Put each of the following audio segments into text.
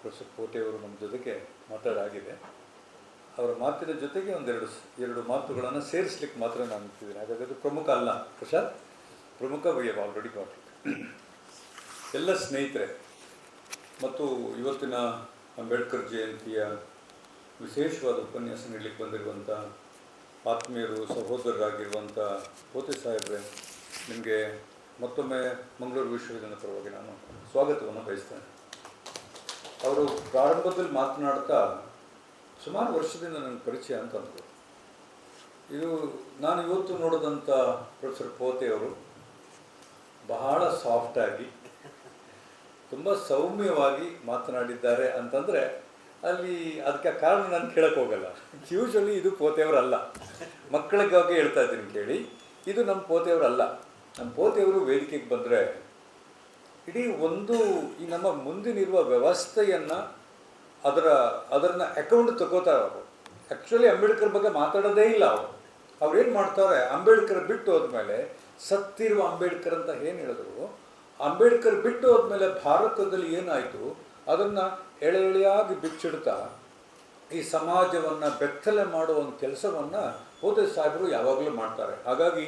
Professor ಪೋಟೆಯವರು ನಮ್ಮ ಜೊತೆಗೆ ಮಾತಾಡಾಗಿದೆ. ಅವರ ಮಾತಿನ ಜೊತೆಗೆ ಎರಡು ಮಾತುಗಳನ್ನು ಸೇರಿಸ್ಲಿಕ್ಕೆ ಮಾತ್ರ ನಾನು ಅಂತಿದ್ದೀನಿ. ಹಾಗಾಗಿ ಅದು ಪ್ರಮುಖ ಅಲ್ಲ ಪ್ರಸಾದ್, ಪ್ರಮುಖ we have already got it. ಎಲ್ಲ ಸ್ನೇಹಿತರೆ ಮತ್ತು ಇವತ್ತಿನ ಅಂಬೇಡ್ಕರ್ ಜಯಂತಿಯ ವಿಶೇಷವಾದ ಉಪನ್ಯಾಸ ನೀಡಲಿಕ್ಕೆ ಬಂದಿರುವಂಥ ಆತ್ಮೀಯರು, ಸಹೋದರರಾಗಿರುವಂಥ ಪೋತೆ ಸಾಹೇಬ್ರೆ, ನಿಮಗೆ ಮತ್ತೊಮ್ಮೆ ಮಂಗಳೂರು ವಿಶ್ವವಿದ್ಯಾಲಯದ ಪರವಾಗಿ ನಾನು ಸ್ವಾಗತವನ್ನು ಬಯಸ್ತೇನೆ. ಅವರು ಪ್ರಾರಂಭದಲ್ಲಿ ಮಾತನಾಡ್ತಾ ಸುಮಾರು ವರ್ಷದಿಂದ ನನಗೆ ಪರಿಚಯ ಅಂತಂದರು. ಇದು ನಾನು ಇವತ್ತು ನೋಡಿದಂಥ ಪ್ರೊಫೆಸರ್ ಪೋತೆಯವರು ಬಹಳ ಸಾಫ್ಟಾಗಿ ತುಂಬ ಸೌಮ್ಯವಾಗಿ ಮಾತನಾಡಿದ್ದಾರೆ ಅಂತಂದರೆ ಅಲ್ಲಿ ಅದಕ್ಕೆ ಕಾರಣ ನಾನು ಕೇಳಕ್ಕೆ ಹೋಗಲ್ಲ. ಯೂಶ್ವಲಿ ಇದು ಪೋತೆಯವರಲ್ಲ, ಮಕ್ಕಳಿಗಾಗಿ ಹೇಳ್ತಾ ಇದ್ದೀನಿ ಕೇಳಿ. ಇದು ನಮ್ಮ ಪೋತೆಯವರಲ್ಲ. ನಮ್ಮ ಪೋತೆಯವರು ವೇದಿಕೆಗೆ ಬಂದರೆ ಇಡೀ ಈ ನಮ್ಮ ಮುಂದಿನಿರುವ ವ್ಯವಸ್ಥೆಯನ್ನು ಅದನ್ನು ಅಕೌಂಟ್ ತಗೋತಾರೆ ಅವರು. ಆ್ಯಕ್ಚುಲಿ ಅಂಬೇಡ್ಕರ್ ಬಗ್ಗೆ ಮಾತಾಡೋದೇ ಇಲ್ಲ ಅವ್ರು ಏನು ಮಾಡ್ತಾರೆ, ಅಂಬೇಡ್ಕರ್ ಬಿಟ್ಟು ಹೋದ್ಮೇಲೆ ಸತ್ತಿರುವ ಅಂಬೇಡ್ಕರ್ ಅಂತ ಏನು ಹೇಳಿದ್ರು, ಅಂಬೇಡ್ಕರ್ ಬಿಟ್ಟು ಹೋದ್ಮೇಲೆ ಭಾರತದಲ್ಲಿ ಏನಾಯಿತು ಅದನ್ನು ಎಳೆಯಾಗಿ ಬಿಚ್ಚಿಡ್ತಾ ಈ ಸಮಾಜವನ್ನು ಬೆತ್ತಲೆ ಮಾಡುವ ಒಂದು ಕೆಲಸವನ್ನು ಪೋತೆ ಸಾಹೇಬರು ಯಾವಾಗಲೂ ಮಾಡ್ತಾರೆ. ಹಾಗಾಗಿ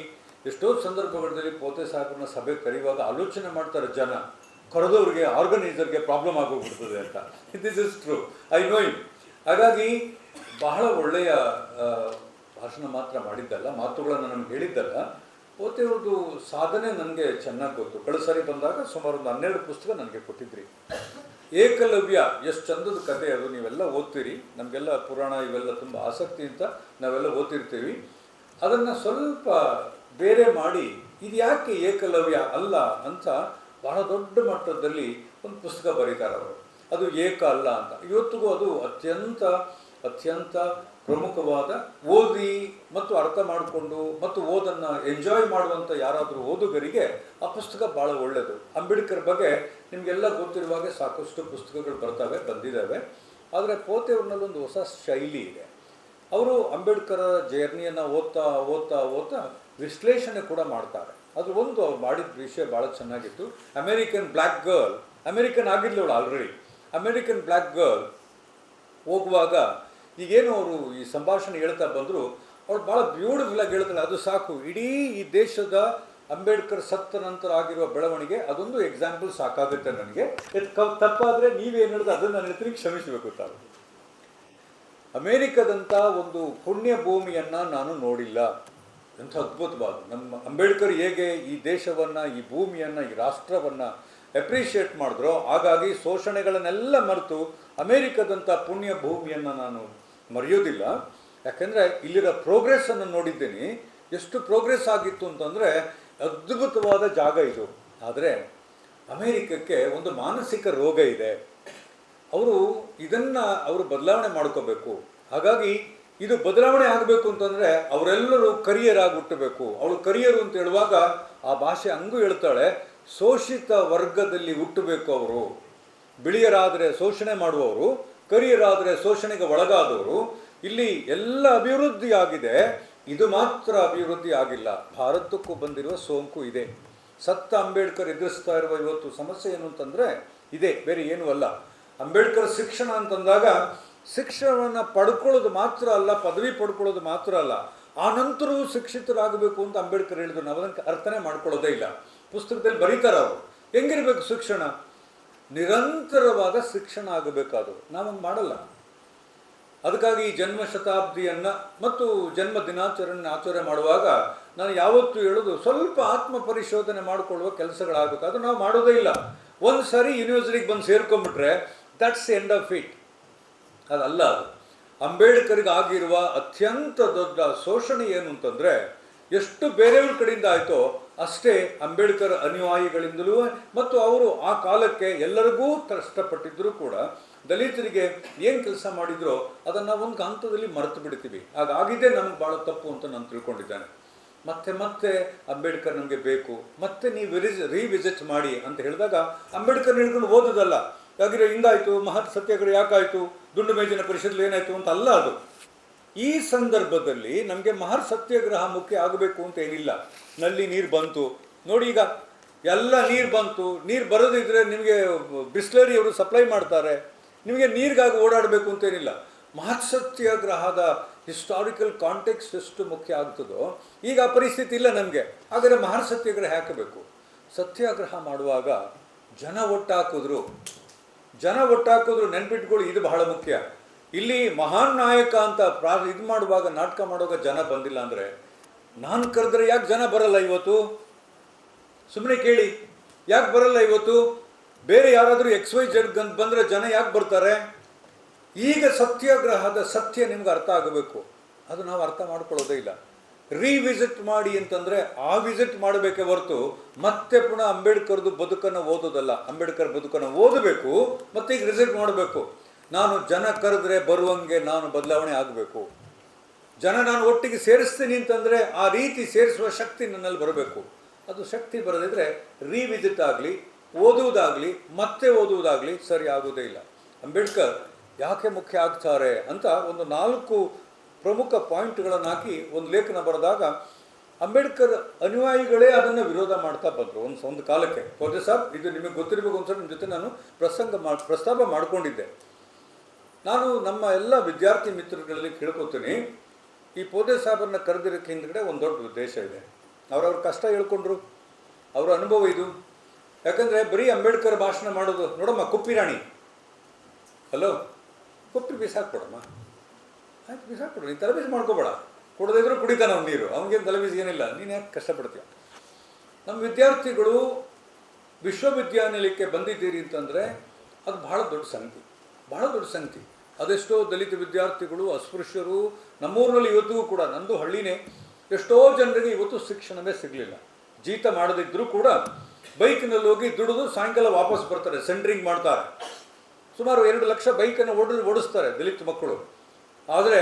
ಎಷ್ಟೋ ಸಂದರ್ಭಗಳಲ್ಲಿ ಪೋತೆ ಸಾಹೇಬ್ರನ್ನ ಸಭೆ ಕರೆಯುವಾಗ ಆಲೋಚನೆ ಮಾಡ್ತಾರೆ ಜನ, ಕರೆದವ್ರಿಗೆ ಆರ್ಗನೈಸರ್ಗೆ ಪ್ರಾಬ್ಲಮ್ ಆಗೋಗ್ಬಿಡ್ತದೆ ಅಂತ. This is true, I know it. ಹಾಗಾಗಿ ಬಹಳ ಒಳ್ಳೆಯ ಭಾಷಣ ಮಾತ್ರ ಮಾಡಿದ್ದಲ್ಲ, ಮಾತುಗಳನ್ನು ನಮ್ಗೆ ಹೇಳಿದ್ದಲ್ಲ. ಪೋತೆಯವ್ರದ್ದು ಸಾಧನೆ ನನಗೆ ಚೆನ್ನಾಗಿ ಗೊತ್ತು. ಕಳೆದ ಸಾರಿ ಬಂದಾಗ ಸುಮಾರು ಒಂದು 12 ಪುಸ್ತಕ ನನಗೆ ಕೊಟ್ಟಿದ್ರಿ. ಏಕಲವ್ಯ ಎಷ್ಟು ಚಂದದ ಕಥೆ ಅದು, ನೀವೆಲ್ಲ ಓದ್ತೀರಿ. ನಮಗೆಲ್ಲ ಪುರಾಣ ಇವೆಲ್ಲ ತುಂಬ ಆಸಕ್ತಿ ಅಂತ ನಾವೆಲ್ಲ ಓದ್ತಿರ್ತೀವಿ. ಅದನ್ನು ಸ್ವಲ್ಪ ಬೇರೆ ಮಾಡಿ ಇದು ಯಾಕೆ ಏಕಲವ್ಯ ಅಲ್ಲ ಅಂತ ಬಹಳ ದೊಡ್ಡ ಮಟ್ಟದಲ್ಲಿ ಒಂದು ಪುಸ್ತಕ ಬರೀತಾರೆ ಅವರು. ಅದು ಏಕ ಅಲ್ಲ ಅಂತ. ಇವತ್ತಿಗೂ ಅದು ಅತ್ಯಂತ ಪ್ರಮುಖವಾದ, ಓದಿ ಮತ್ತು ಅರ್ಥ ಮಾಡಿಕೊಂಡು ಮತ್ತು ಓದನ್ನು ಎಂಜಾಯ್ ಮಾಡುವಂಥ ಯಾರಾದರೂ ಓದುಗರಿಗೆ ಆ ಪುಸ್ತಕ ಭಾಳ ಒಳ್ಳೆಯದು. ಅಂಬೇಡ್ಕರ್ ಬಗ್ಗೆ ನಿಮಗೆಲ್ಲ ಗೊತ್ತಿರುವಾಗೆ ಸಾಕಷ್ಟು ಪುಸ್ತಕಗಳು ಬಂದಿದ್ದಾವೆ. ಆದರೆ ಪೋತೆಯವ್ರನ್ನಲ್ಲಿ ಒಂದು ಹೊಸ ಶೈಲಿ ಇದೆ. ಅವರು ಅಂಬೇಡ್ಕರ್ ಜರ್ನಿಯನ್ನು ಓದ್ತಾ ವಿಶ್ಲೇಷಣೆ ಕೂಡ ಮಾಡ್ತಾರೆ. ಅದು ಅವ್ರು ಮಾಡಿದ ವಿಷಯ ಭಾಳ ಚೆನ್ನಾಗಿತ್ತು. ಅಮೇರಿಕನ್ ಬ್ಲ್ಯಾಕ್ ಗರ್ಲ್, ಅಮೇರಿಕನ್ ಆಗಿದ್ಲವಳು ಆಲ್ರೆಡಿ. ಅಮೇರಿಕನ್ ಬ್ಲ್ಯಾಕ್ ಗರ್ಲ್ ಹೋಗುವಾಗ ಈಗೇನು ಅವರು ಈ ಸಂಭಾಷಣೆ ಹೇಳ್ತಾ ಬಂದರು, ಅವ್ರು ಭಾಳ ಬ್ಯೂಟಿಫುಲ್ಲಾಗಿ ಹೇಳ್ತಾರೆ. ಅದು ಸಾಕು, ಇಡೀ ಈ ದೇಶದ ಅಂಬೇಡ್ಕರ್ ಸತ್ತ ನಂತರ ಆಗಿರುವ ಬೆಳವಣಿಗೆ ಅದೊಂದು ಎಕ್ಸಾಂಪಲ್ ಸಾಕಾಗುತ್ತೆ ನನಗೆ. ತಪ್ಪಾದರೆ ನೀವೇನು ಹೇಳಿದ್ರೆ ಅದನ್ನು ನಾನು ಹೇಳ್ತೀನಿ, ಕ್ಷಮಿಸಬೇಕು ತಾವು. ಅಮೇರಿಕದಂಥ ಒಂದು ಪುಣ್ಯ ಭೂಮಿಯನ್ನು ನಾನು ನೋಡಿಲ್ಲ. ಎಂಥ ಅದ್ಭುತವಾದ ನಮ್ಮ ಅಂಬೇಡ್ಕರ್ ಹೇಗೆ ಈ ದೇಶವನ್ನು, ಈ ಭೂಮಿಯನ್ನು, ಈ ರಾಷ್ಟ್ರವನ್ನು ಅಪ್ರಿಷಿಯೇಟ್ ಮಾಡಿದ್ರೋ, ಹಾಗಾಗಿ ಶೋಷಣೆಗಳನ್ನೆಲ್ಲ ಮರೆತು ಅಮೇರಿಕದಂಥ ಪುಣ್ಯ ಭೂಮಿಯನ್ನು ನಾನು ಮರೆಯೋದಿಲ್ಲ. ಯಾಕೆಂದರೆ ಇಲ್ಲಿರೋ ಪ್ರೋಗ್ರೆಸ್ಸನ್ನು ನೋಡಿದ್ದೀನಿ. ಎಷ್ಟು ಪ್ರೋಗ್ರೆಸ್ ಆಗಿತ್ತು ಅಂತಂದರೆ ಅದ್ಭುತವಾದ ಜಾಗ ಇದು. ಆದರೆ ಅಮೇರಿಕಕ್ಕೆ ಒಂದು ಮಾನಸಿಕ ರೋಗ ಇದೆ. ಅವರು ಬದಲಾವಣೆ ಮಾಡ್ಕೋಬೇಕು. ಹಾಗಾಗಿ ಇದು ಬದಲಾವಣೆ ಆಗಬೇಕು ಅಂತಂದರೆ ಅವರೆಲ್ಲರೂ ಕರಿಯರ್ ಆಗಿ ಹುಟ್ಟಬೇಕು. ಅವಳು ಕರಿಯರು ಅಂತ ಹೇಳುವಾಗ ಆ ಭಾಷೆ ಹಂಗೂ ಹೇಳ್ತಾಳೆ, ಶೋಷಿತ ವರ್ಗದಲ್ಲಿ ಹುಟ್ಟಬೇಕು ಅವರು. ಬಿಳಿಯರಾದರೆ ಶೋಷಣೆ ಮಾಡುವವರು, ಕರಿಯರ್ ಆದರೆ ಶೋಷಣೆಗೆ ಒಳಗಾದವರು. ಇಲ್ಲಿ ಎಲ್ಲ ಅಭಿವೃದ್ಧಿ ಆಗಿದೆ, ಇದು ಮಾತ್ರ ಅಭಿವೃದ್ಧಿ ಆಗಿಲ್ಲ. ಭಾರತಕ್ಕೂ ಬಂದಿರುವ ಸೋಂಕು ಇದೆ. ಸತ್ತ ಅಂಬೇಡ್ಕರ್ ಎದುರಿಸ್ತಾ ಇರುವ ಇವತ್ತು ಸಮಸ್ಯೆ ಏನು ಅಂತಂದರೆ ಇದೆ, ಬೇರೆ ಏನೂ ಅಲ್ಲ. ಅಂಬೇಡ್ಕರ್ ಶಿಕ್ಷಣ ಅಂತಂದಾಗ ಶಿಕ್ಷಣವನ್ನು ಪಡ್ಕೊಳ್ಳೋದು ಮಾತ್ರ ಅಲ್ಲ, ಪದವಿ ಪಡ್ಕೊಳ್ಳೋದು ಮಾತ್ರ ಅಲ್ಲ, ಆ ನಂತರವೂ ಶಿಕ್ಷಿತರಾಗಬೇಕು ಅಂತ ಅಂಬೇಡ್ಕರ್ ಹೇಳಿದ್ರು. ನಾವು ಅದನ್ನು ಅರ್ಥನೇ ಮಾಡ್ಕೊಳ್ಳೋದೇ ಇಲ್ಲ. ಪುಸ್ತಕದಲ್ಲಿ ಬರೀತಾರೆ ಅವರು. ಹೆಂಗಿರ್ಬೇಕು ಶಿಕ್ಷಣ? ನಿರಂತರವಾದ ಶಿಕ್ಷಣ ಆಗಬೇಕಾದ್ರು. ನಾವಂಗೆ ಮಾಡಲ್ಲ. ಅದಕ್ಕಾಗಿ ಈ ಜನ್ಮ ಶತಾಬ್ದಿಯನ್ನು ಮತ್ತು ಜನ್ಮ ದಿನಾಚರಣೆ ಆಚರಣೆ ಮಾಡುವಾಗ ನಾನು ಯಾವತ್ತೂ ಹೇಳೋದು, ಸ್ವಲ್ಪ ಆತ್ಮ ಪರಿಶೋಧನೆ ಮಾಡಿಕೊಳ್ಳುವ ಕೆಲಸಗಳಾಗಬೇಕು. ಅದು ನಾವು ಮಾಡೋದೇ ಇಲ್ಲ. ಒಂದು ಸಾರಿ ಯೂನಿವರ್ಸಿಟಿಗೆ ಬಂದು ಸೇರ್ಕೊಂಡ್ಬಿಟ್ರೆ ದಟ್ಸ್ ಎಂಡ್ ಆಫ್ ಇಟ್. ಅದಲ್ಲ. ಅದು ಅಂಬೇಡ್ಕರ್ಗೆ ಆಗಿರುವ ಅತ್ಯಂತ ದೊಡ್ಡ ಶೋಷಣೆ ಏನು ಅಂತಂದರೆ, ಎಷ್ಟು ಬೇರೆಯವ್ರ ಕಡೆಯಿಂದ ಆಯಿತೋ ಅಷ್ಟೇ ಅಂಬೇಡ್ಕರ್ ಅನುಯಾಯಿಗಳಿಂದಲೂ, ಮತ್ತು ಅವರು ಆ ಕಾಲಕ್ಕೆ ಎಲ್ಲರಿಗೂ ಕಷ್ಟಪಟ್ಟಿದ್ದರೂ ಕೂಡ ದಲಿತರಿಗೆ ಏನು ಕೆಲಸ ಮಾಡಿದ್ರೋ ಅದನ್ನು ಒಂದು ಹಂತದಲ್ಲಿ ಮರೆತು ಬಿಡ್ತೀವಿ. ಹಾಗಾಗಿದ್ದೇ ನಮಗೆ ಭಾಳ ತಪ್ಪು ಅಂತ ನಾನು ತಿಳ್ಕೊಂಡಿದ್ದೇನೆ. ಮತ್ತೆ ಅಂಬೇಡ್ಕರ್ ನಮಗೆ ಬೇಕು, ಮತ್ತೆ ನೀವು ರೀವಿಸಿಟ್ ಮಾಡಿ ಅಂತ ಹೇಳಿದಾಗ ಅಂಬೇಡ್ಕರ್ ಹಿಡ್ಕೊಂಡು ಓದೋದಲ್ಲ. ಯಾಕಿದ್ರೆ ಹಿಂಗಾಯಿತು, ಮಹತ್ ಸತ್ಯಾಗ್ರಹ ಯಾಕಾಯಿತು, ದುಂಡು ಮೇಜಿನ ಪರಿಷತ್ಲಿ ಏನಾಯಿತು ಅಂತ ಅಲ್ಲ. ಅದು ಈ ಸಂದರ್ಭದಲ್ಲಿ ನಮಗೆ ಮಹರ್ ಸತ್ಯಾಗ್ರಹ ಮುಖ್ಯ ಆಗಬೇಕು ಅಂತ ಏನಿಲ್ಲ. ನಲ್ಲಿ ನೀರು ಬಂತು ನೋಡಿ, ಈಗ ಎಲ್ಲ ನೀರು ಬಂತು. ನೀರು ಬರೋದಿದ್ರೆ ನಿಮಗೆ ಬಿಸ್ಲರಿ ಅವರು ಸಪ್ಲೈ ಮಾಡ್ತಾರೆ. ನಿಮಗೆ ನೀರಿಗಾಗಿ ಓಡಾಡಬೇಕು ಅಂತೇನಿಲ್ಲ. ಮಹತ್ ಸತ್ಯಾಗ್ರಹದ ಹಿಸ್ಟಾರಿಕಲ್ ಕಾಂಟೆಕ್ಸ್ಟ್ ಎಷ್ಟು ಮುಖ್ಯ ಆಗ್ತದೋ ಈಗ ಆ ಪರಿಸ್ಥಿತಿ ಇಲ್ಲ ನಮಗೆ. ಆದರೆ ಮಹತ್ ಸತ್ಯಾಗ್ರಹ ಹಾಕಬೇಕು. ಸತ್ಯಾಗ್ರಹ ಮಾಡುವಾಗ ಜನ ಒಟ್ಟಾಕಿದ್ರು ನೆನ್ಪಿಟ್ಕೊಳ್ಳಿ, ಇದು ಬಹಳ ಮುಖ್ಯ. ಇಲ್ಲಿ ಮಹಾನ್ ನಾಯಕ ಅಂತ ಇದು ಮಾಡುವಾಗ, ನಾಟಕ ಮಾಡುವಾಗ ಜನ ಬಂದಿಲ್ಲ ಅಂದರೆ ನಾನು ಕರೆದ್ರೆ ಯಾಕೆ ಜನ ಬರಲ್ಲ ಇವತ್ತು? ಸುಮ್ಮನೆ ಕೇಳಿ, ಯಾಕೆ ಬರಲ್ಲ ಇವತ್ತು? ಬೇರೆ ಯಾರಾದರೂ XYZ ಬಂದರೆ ಜನ ಯಾಕೆ ಬರ್ತಾರೆ? ಈಗ ಸತ್ಯಾಗ್ರಹದ ಸತ್ಯ ನಿಮ್ಗೆ ಅರ್ಥ ಆಗಬೇಕು. ಅದು ನಾವು ಅರ್ಥ ಮಾಡ್ಕೊಳ್ಳೋದೇ ಇಲ್ಲ. ರೀವಿಸಿಟ್ ಮಾಡಿ ಅಂತಂದರೆ ಆ ವಿಸಿಟ್ ಮಾಡಬೇಕೇ ಹೊರತು ಮತ್ತೆ ಪುನಃ ಅಂಬೇಡ್ಕರ್ದು ಬದುಕನ್ನು ಓದೋದಲ್ಲ. ಅಂಬೇಡ್ಕರ್ ಬದುಕನ್ನು ಓದಬೇಕು, ಮತ್ತೆ ಈಗ ರಿಸಲ್ಟ್ ಮಾಡಬೇಕು. ನಾನು ಜನ ಕರೆದ್ರೆ ಬರುವಂಗೆ ನಾನು ಬದಲಾವಣೆ ಆಗಬೇಕು. ನಾನು ಒಟ್ಟಿಗೆ ಸೇರಿಸ್ತೀನಿ ಅಂತಂದರೆ ಆ ರೀತಿ ಸೇರಿಸುವ ಶಕ್ತಿ ನನ್ನಲ್ಲಿ ಬರಬೇಕು. ಅದು ಶಕ್ತಿ ಬರದಿದ್ದರೆ ರೀವಿಸಿಟ್ ಆಗಲಿ, ಓದುವುದಾಗಲಿ, ಮತ್ತೆ ಓದುವುದಾಗಲಿ ಸರಿ ಆಗೋದೇ ಇಲ್ಲ. ಅಂಬೇಡ್ಕರ್ ಯಾಕೆ ಮುಖ್ಯ ಆಗ್ತಾರೆ ಅಂತ ಒಂದು 4 ಪ್ರಮುಖ ಪಾಯಿಂಟ್ಗಳನ್ನು ಹಾಕಿ ಒಂದು ಲೇಖನ ಬರೆದಾಗ ಅಂಬೇಡ್ಕರ್ ಅನುಯಾಯಿಗಳೇ ಅದನ್ನು ವಿರೋಧ ಮಾಡ್ತಾ ಬಂದರು ಒಂದು ಕಾಲಕ್ಕೆ. ಪೋದೆ ಸಾಬ್, ಇದು ನಿಮಗೆ ಗೊತ್ತಿರಬೇಕು ಅನ್ಸೋದು, ನಿಮ್ಮ ಜೊತೆ ನಾನು ಪ್ರಸ್ತಾಪ ಮಾಡಿಕೊಂಡಿದ್ದೆ. ನಾನು ನಮ್ಮ ಎಲ್ಲ ವಿದ್ಯಾರ್ಥಿ ಮಿತ್ರಗಳಲ್ಲಿ ಕೇಳ್ಕೊತೀನಿ, ಈ ಪೋದೆ ಸಾಬರನ್ನ ಕರೆದಿರೋಕ್ಕೆ ಹಿಂದ್ಗಡೆ ಒಂದು ದೊಡ್ಡ ಉದ್ದೇಶ ಇದೆ. ಅವ್ರವ್ರ ಕಷ್ಟ ಹೇಳ್ಕೊಂಡ್ರು, ಅವರ ಅನುಭವ ಇದು. ಯಾಕಂದರೆ ಬರೀ ಅಂಬೇಡ್ಕರ್ ಭಾಷಣ ಮಾಡೋದು, ನೋಡಮ್ಮ ಕುಪ್ಪಿ ರಾಣಿ, ಹಲೋ ಕುಪ್ಪಿ ಬಿಸಾಕ್ಬಿಡಮ್ಮ, ಆಯ್ತು ಬಿಸಾಕ್ಬಿಡು, ನೀನು ತಲೆಬೀಸು ಮಾಡ್ಕೋಬೇಡ, ಕುಡ್ದಿದ್ರು ಕುಡಿತಾನೆ ಅವ್ನು ನೀರು, ಅವ್ನಿಗೇನು ತಲೆಬೀಸು ಏನಿಲ್ಲ, ನೀನು ಯಾಕೆ ಕಷ್ಟಪಡ್ತೀಯ? ನಮ್ಮ ವಿದ್ಯಾರ್ಥಿಗಳು ವಿಶ್ವವಿದ್ಯಾನಿಲಯಕ್ಕೆ ಬಂದಿದ್ದೀರಿ ಅಂತಂದರೆ ಅದು ಬಹಳ ದೊಡ್ಡ ಸಂಗತಿ. ಅದೆಷ್ಟೋ ದಲಿತ ವಿದ್ಯಾರ್ಥಿಗಳು, ಅಸ್ಪೃಶ್ಯರು ನಮ್ಮೂರಿನಲ್ಲಿ ಇವತ್ತಿಗೂ ಕೂಡ, ನಂದು ಹಳ್ಳಿನೇ, ಎಷ್ಟೋ ಜನರಿಗೆ ಇವತ್ತು ಶಿಕ್ಷಣವೇ ಸಿಗಲಿಲ್ಲ. ಜೀತ ಮಾಡದಿದ್ದರೂ ಕೂಡ ಬೈಕ್ನಲ್ಲಿ ಹೋಗಿ ದುಡಿದು ಸಾಯಂಕಾಲ ವಾಪಸ್ ಬರ್ತಾರೆ, ಸೆಂಟ್ರಿಂಗ್ ಮಾಡ್ತಾರೆ. ಸುಮಾರು 2 ಲಕ್ಷ ಬೈಕನ್ನು ಓಡಿಸ್ತಾರೆ ದಲಿತ ಮಕ್ಕಳು. ಆದರೆ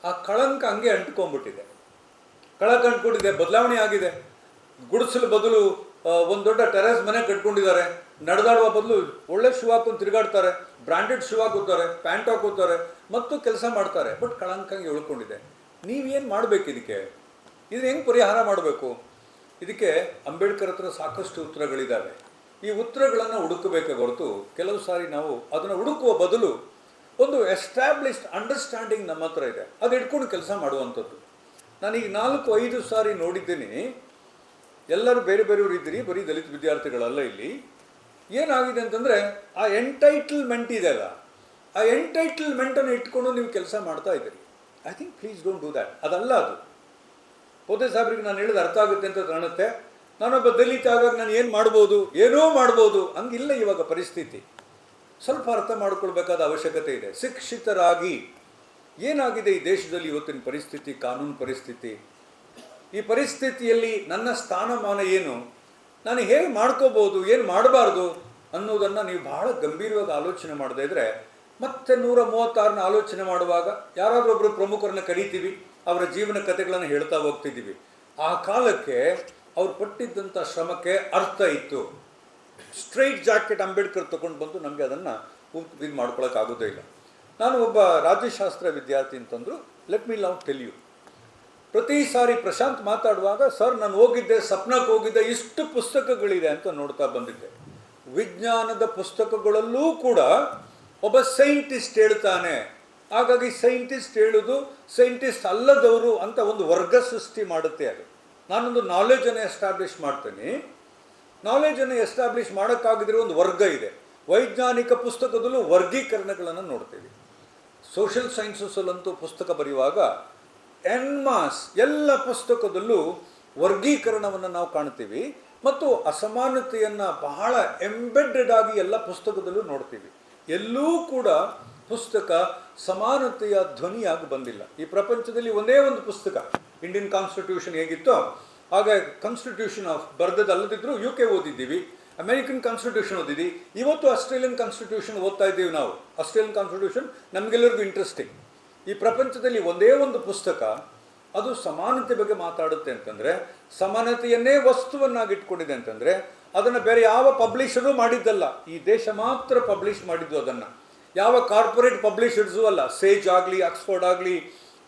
ಆ ಕಳಂಕ ಹಂಗೆ ಅಂಟ್ಕೊಂಡ್ಬಿಟ್ಟಿದೆ. ಬದಲಾವಣೆ ಆಗಿದೆ. ಗುಡಿಸಲು ಬದಲು ಒಂದು ದೊಡ್ಡ ಟೆರೇಸ್ ಮನೆ ಕಟ್ಕೊಂಡಿದ್ದಾರೆ. ನಡೆದಾಡುವ ಬದಲು ಒಳ್ಳೆ ಶೂ ಹಾಕೊಂಡು ತಿರುಗಾಡ್ತಾರೆ, ಬ್ರ್ಯಾಂಡೆಡ್ ಶೂ ಹಾಕೋತಾರೆ, ಪ್ಯಾಂಟ್ ಹಾಕೋತಾರೆ ಮತ್ತು ಕೆಲಸ ಮಾಡ್ತಾರೆ. ಬಟ್ ಕಳಂಕಂಗೆ ಉಳ್ಕೊಂಡಿದೆ. ನೀವೇನು ಮಾಡಬೇಕು ಇದಕ್ಕೆ ಹೆಂಗೆ ಪರಿಹಾರ ಮಾಡಬೇಕು? ಇದಕ್ಕೆ ಅಂಬೇಡ್ಕರ್ ಹತ್ರ ಸಾಕಷ್ಟು ಉತ್ತರಗಳಿದ್ದಾವೆ. ಈ ಉತ್ತರಗಳನ್ನು ಹುಡುಕಬೇಕೇ ಹೊರತು ಕೆಲವು ಸಾರಿ ನಾವು ಅದನ್ನು ಹುಡುಕುವ ಬದಲು ಒಂದು ಎಸ್ಟಾಬ್ಲಿಷ್ಡ್ ಅಂಡರ್ಸ್ಟ್ಯಾಂಡಿಂಗ್ ನಮ್ಮ ಹತ್ರ ಇದೆ, ಅದು ಇಟ್ಕೊಂಡು ಕೆಲಸ ಮಾಡುವಂಥದ್ದು. ನಾನೀಗ 4-5 ಸಾರಿ ನೋಡಿದ್ದೀನಿ. ಎಲ್ಲರೂ ಬೇರೆ ಬೇರೆಯವರು ಇದ್ದೀರಿ, ಬರೀ ದಲಿತ ವಿದ್ಯಾರ್ಥಿಗಳಲ್ಲ. ಇಲ್ಲಿ ಏನಾಗಿದೆ ಅಂತಂದರೆ ಆ ಎಂಟೈಟಲ್ಮೆಂಟ್ ಇದೆಯಲ್ಲ, ಆ ಎಂಟೈಟಲ್ಮೆಂಟನ್ನು ಇಟ್ಕೊಂಡು ನೀವು ಕೆಲಸ ಮಾಡ್ತಾ ಇದ್ದೀರಿ. I think please don't do that. ಅದಲ್ಲ ಅದು. ಪೋದೆ ಸಾಹೇಬ್ರಿಗೆ ನಾನು ಹೇಳಿದ ಅರ್ಥ ಆಗುತ್ತೆ ಅಂತ ಕಾಣುತ್ತೆ. ನಾನೊಬ್ಬ ದಲಿತ ಆಗಾಗ ನಾನು ಏನು ಮಾಡ್ಬೋದು, ಏನೋ ಮಾಡ್ಬೋದು, ಹಂಗಿಲ್ಲ ಇವಾಗ ಪರಿಸ್ಥಿತಿ. ಸ್ವಲ್ಪ ಅರ್ಥ ಮಾಡ್ಕೊಳ್ಬೇಕಾದ ಅವಶ್ಯಕತೆ ಇದೆ. ಶಿಕ್ಷಿತರಾಗಿ ಏನಾಗಿದೆ ಈ ದೇಶದಲ್ಲಿ ಇವತ್ತಿನ ಪರಿಸ್ಥಿತಿ, ಕಾನೂನು ಪರಿಸ್ಥಿತಿ, ಈ ಪರಿಸ್ಥಿತಿಯಲ್ಲಿ ನನ್ನ ಸ್ಥಾನಮಾನ ಏನು, ನಾನು ಹೇಗೆ ಮಾಡ್ಕೋಬೋದು, ಏನು ಮಾಡಬಾರ್ದು ಅನ್ನೋದನ್ನು ನೀವು ಬಹಳ ಗಂಭೀರವಾಗಿ ಆಲೋಚನೆ ಮಾಡದೇ ಇದ್ದರೆ ಮತ್ತೆ 136ನ ಆಲೋಚನೆ ಮಾಡುವಾಗ ಯಾರಾದರೂ ಒಬ್ಬರು ಪ್ರಮುಖರನ್ನ ಕರೀತೀವಿ, ಅವರ ಜೀವನ ಕಥೆಗಳನ್ನು ಹೇಳ್ತಾ ಹೋಗ್ತಿದ್ದೀವಿ. ಆ ಕಾಲಕ್ಕೆ ಅವ್ರು ಪಟ್ಟಿದ್ದಂಥ ಶ್ರಮಕ್ಕೆ ಅರ್ಥ ಇತ್ತು. ಸ್ಟ್ರೈಟ್ ಜಾಕೆಟ್ ಅಂಬೇಡ್ಕರ್ ತೊಗೊಂಡು ಬಂದು ನಮಗೆ ಅದನ್ನು ಇದು ಮಾಡ್ಕೊಳಕ್ಕಾಗೋದೇ ಇಲ್ಲ. ನಾನು ಒಬ್ಬ ರಾಜ್ಯಶಾಸ್ತ್ರ ವಿದ್ಯಾರ್ಥಿ ಅಂತಂದರು. Let me now tell you, ಪ್ರತಿ ಸಾರಿ ಪ್ರಶಾಂತ್ ಮಾತಾಡುವಾಗ, ಸರ್ ನಾನು ಹೋಗಿದ್ದೆ, ಸಪ್ನಕ್ಕೆ ಹೋಗಿದ್ದೆ, ಇಷ್ಟು ಪುಸ್ತಕಗಳಿದೆ ಅಂತ ನೋಡ್ತಾ ಬಂದಿದ್ದೆ. ವಿಜ್ಞಾನದ ಪುಸ್ತಕಗಳಲ್ಲೂ ಕೂಡ ಒಬ್ಬ ಸೈಂಟಿಸ್ಟ್ ಹೇಳ್ತಾನೆ. ಹಾಗಾಗಿ ಸೈಂಟಿಸ್ಟ್ ಹೇಳೋದು ಸೈಂಟಿಸ್ಟ್ ಅಲ್ಲದವರು ಅಂತ ಒಂದು ವರ್ಗ ಸೃಷ್ಟಿ ಮಾಡುತ್ತೆ. ಅದು ನಾನೊಂದು ನಾಲೆಜನ್ನು ಎಸ್ಟಾಬ್ಲಿಷ್ ಮಾಡ್ತೀನಿ. ನಾಲೆಜನ್ನು ಎಸ್ಟಾಬ್ಲಿಷ್ ಮಾಡೋಕ್ಕಾಗಿದ್ರೆ ಒಂದು ವರ್ಗ ಇದೆ. ವೈಜ್ಞಾನಿಕ ಪುಸ್ತಕದಲ್ಲೂ ವರ್ಗೀಕರಣಗಳನ್ನು ನೋಡ್ತೀವಿ. ಸೋಷಿಯಲ್ ಸೈನ್ಸಸ್ಸಲ್ಲಂತೂ ಪುಸ್ತಕ ಬರೆಯುವಾಗ ಎನ್ಮಾಸ್ ಎಲ್ಲ ಪುಸ್ತಕದಲ್ಲೂ ವರ್ಗೀಕರಣವನ್ನು ನಾವು ಕಾಣ್ತೀವಿ ಮತ್ತು ಅಸಮಾನತೆಯನ್ನು ಬಹಳ ಎಂಬೆಡೆಡ್ ಆಗಿ ಎಲ್ಲ ಪುಸ್ತಕದಲ್ಲೂ ನೋಡ್ತೀವಿ. ಎಲ್ಲೂ ಕೂಡ ಪುಸ್ತಕ ಸಮಾನತೆಯ ಧ್ವನಿಯಾಗಿ ಬಂದಿಲ್ಲ. ಈ ಪ್ರಪಂಚದಲ್ಲಿ ಒಂದೇ ಒಂದು ಪುಸ್ತಕ, ಇಂಡಿಯನ್ ಕಾನ್ಸ್ಟಿಟ್ಯೂಷನ್ ಹೇಗಿತ್ತೋ ಹಾಗೆ ಕಾನ್ಸ್ಟಿಟ್ಯೂಷನ್ ಆಫ್ ಬರ್ದದಲ್ಲದಿದ್ದರೂ UK ಓದಿದ್ದೀವಿ, ಅಮೇರಿಕನ್ ಕಾನ್ಸ್ಟಿಟ್ಯೂಷನ್ ಓದಿದ್ದೀವಿ, ಇವತ್ತು ಆಸ್ಟ್ರೇಲಿಯನ್ ಕಾನ್ಸ್ಟಿಟ್ಯೂಷನ್ ಓದ್ತಾ ಇದ್ದೀವಿ ನಾವು. ಆಸ್ಟ್ರೇಲಿಯನ್ ಕಾನ್ಸ್ಟಿಟ್ಯೂಷನ್ ನಮಗೆಲ್ಲರಿಗೂ ಇಂಟ್ರೆಸ್ಟಿಂಗ್. ಈ ಪ್ರಪಂಚದಲ್ಲಿ ಒಂದೇ ಒಂದು ಪುಸ್ತಕ ಅದು ಸಮಾನತೆ ಬಗ್ಗೆ ಮಾತಾಡುತ್ತೆ ಅಂತಂದರೆ, ಸಮಾನತೆಯನ್ನೇ ವಸ್ತುವನ್ನಾಗಿಟ್ಕೊಂಡಿದೆ ಅಂತಂದರೆ, ಅದನ್ನು ಬೇರೆ ಯಾವ ಪಬ್ಲಿಷರು ಮಾಡಿದ್ದಲ್ಲ, ಈ ದೇಶ ಮಾತ್ರ ಪಬ್ಲಿಷ್ ಮಾಡಿದ್ದು. ಅದನ್ನು ಯಾವ ಕಾರ್ಪೊರೇಟ್ ಪಬ್ಲಿಷರ್ಸು ಅಲ್ಲ, ಸೇಜ್ ಆಗಲಿ, ಆಕ್ಸ್ಫರ್ಡ್ ಆಗಲಿ,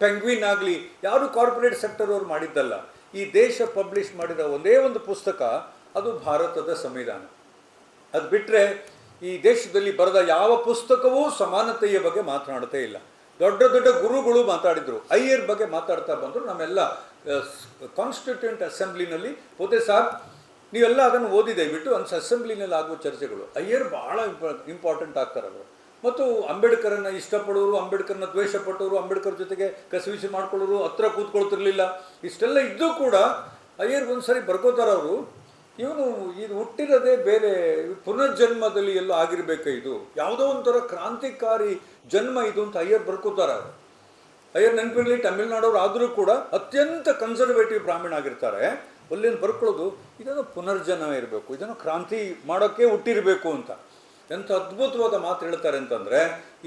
ಪೆಂಗ್ವಿನ್ ಆಗಲಿ, ಯಾರು ಕಾರ್ಪೊರೇಟ್ ಸೆಕ್ಟರ್ ಅವರು ಮಾಡಿದ್ದಲ್ಲ. ಈ ದೇಶ ಪಬ್ಲಿಷ್ ಮಾಡಿದ ಒಂದೇ ಒಂದು ಪುಸ್ತಕ, ಅದು ಭಾರತದ ಸಂವಿಧಾನ. ಅದು ಬಿಟ್ಟರೆ ಈ ದೇಶದಲ್ಲಿ ಬರೆದ ಯಾವ ಪುಸ್ತಕವೂ ಸಮಾನತೆಯ ಬಗ್ಗೆ ಮಾತನಾಡ್ತೇ ಇಲ್ಲ. ದೊಡ್ಡ ದೊಡ್ಡ ಗುರುಗಳು ಮಾತಾಡಿದರು, ಅಯ್ಯರ್ ಬಗ್ಗೆ ಮಾತಾಡ್ತಾ ಬಂದರು. ನಮ್ಮೆಲ್ಲ ಕಾನ್ಸ್ಟಿಟ್ಯೂಂಟ್ ಅಸೆಂಬ್ಲಿನಲ್ಲಿ ಪೋತೆ ಸಾಬ್ ನೀವೆಲ್ಲ ಅದನ್ನು ಓದಿ ದಯವಿಟ್ಟು ಅಸೆಂಬ್ಲಿನಲ್ಲಿ ಆಗುವ ಚರ್ಚೆಗಳು. ಅಯ್ಯರ್ ಭಾಳ ಇಂಪಾರ್ಟೆಂಟ್ ಆಗ್ತಾರೆ ಅವರು. ಮತ್ತು ಅಂಬೇಡ್ಕರನ್ನು ಇಷ್ಟಪಡೋರು, ಅಂಬೇಡ್ಕರ್ನ ದ್ವೇಷಪಟ್ಟವರು, ಅಂಬೇಡ್ಕರ್ ಜೊತೆಗೆ ಕಸಿವಿಸಿ ಮಾಡ್ಕೊಳ್ಳೋರು, ಹತ್ರ ಕೂತ್ಕೊಳ್ತಿರ್ಲಿಲ್ಲ. ಇಷ್ಟೆಲ್ಲ ಇದ್ದೂ ಕೂಡ ಅಯ್ಯರ್ ಒಂದ್ಸರಿ ಬರ್ಕೋತಾರೆ ಅವರು, ಇವನು ಇದು ಹುಟ್ಟಿರೋದೇ ಬೇರೆ ಪುನರ್ಜನ್ಮದಲ್ಲಿ ಎಲ್ಲೋ ಆಗಿರಬೇಕು, ಇದು ಯಾವುದೋ ಒಂಥರ ಕ್ರಾಂತಿಕಾರಿ ಜನ್ಮ ಇದು ಅಂತ ಅಯ್ಯರ್ ಬರ್ಕೋತಾರೆ ಅವರು. ಅಯ್ಯರ್ ನೆನಪಿರಲಿ, ತಮಿಳ್ನಾಡವ್ರು ಆದರೂ ಕೂಡ ಅತ್ಯಂತ ಕನ್ಸರ್ವೇಟಿವ್ ಬ್ರಾಹ್ಮಣ ಆಗಿರ್ತಾರೆ. ಅಲ್ಲೇನು ಬರ್ಕೊಳ್ಳೋದು, ಇದನ್ನು ಪುನರ್ಜನ್ಮ ಇರಬೇಕು, ಇದನ್ನು ಕ್ರಾಂತಿ ಮಾಡೋಕ್ಕೆ ಹುಟ್ಟಿರಬೇಕು ಅಂತ. ಎಂಥ ಅದ್ಭುತವಾದ ಮಾತು ಹೇಳ್ತಾರೆ ಅಂತಂದರೆ,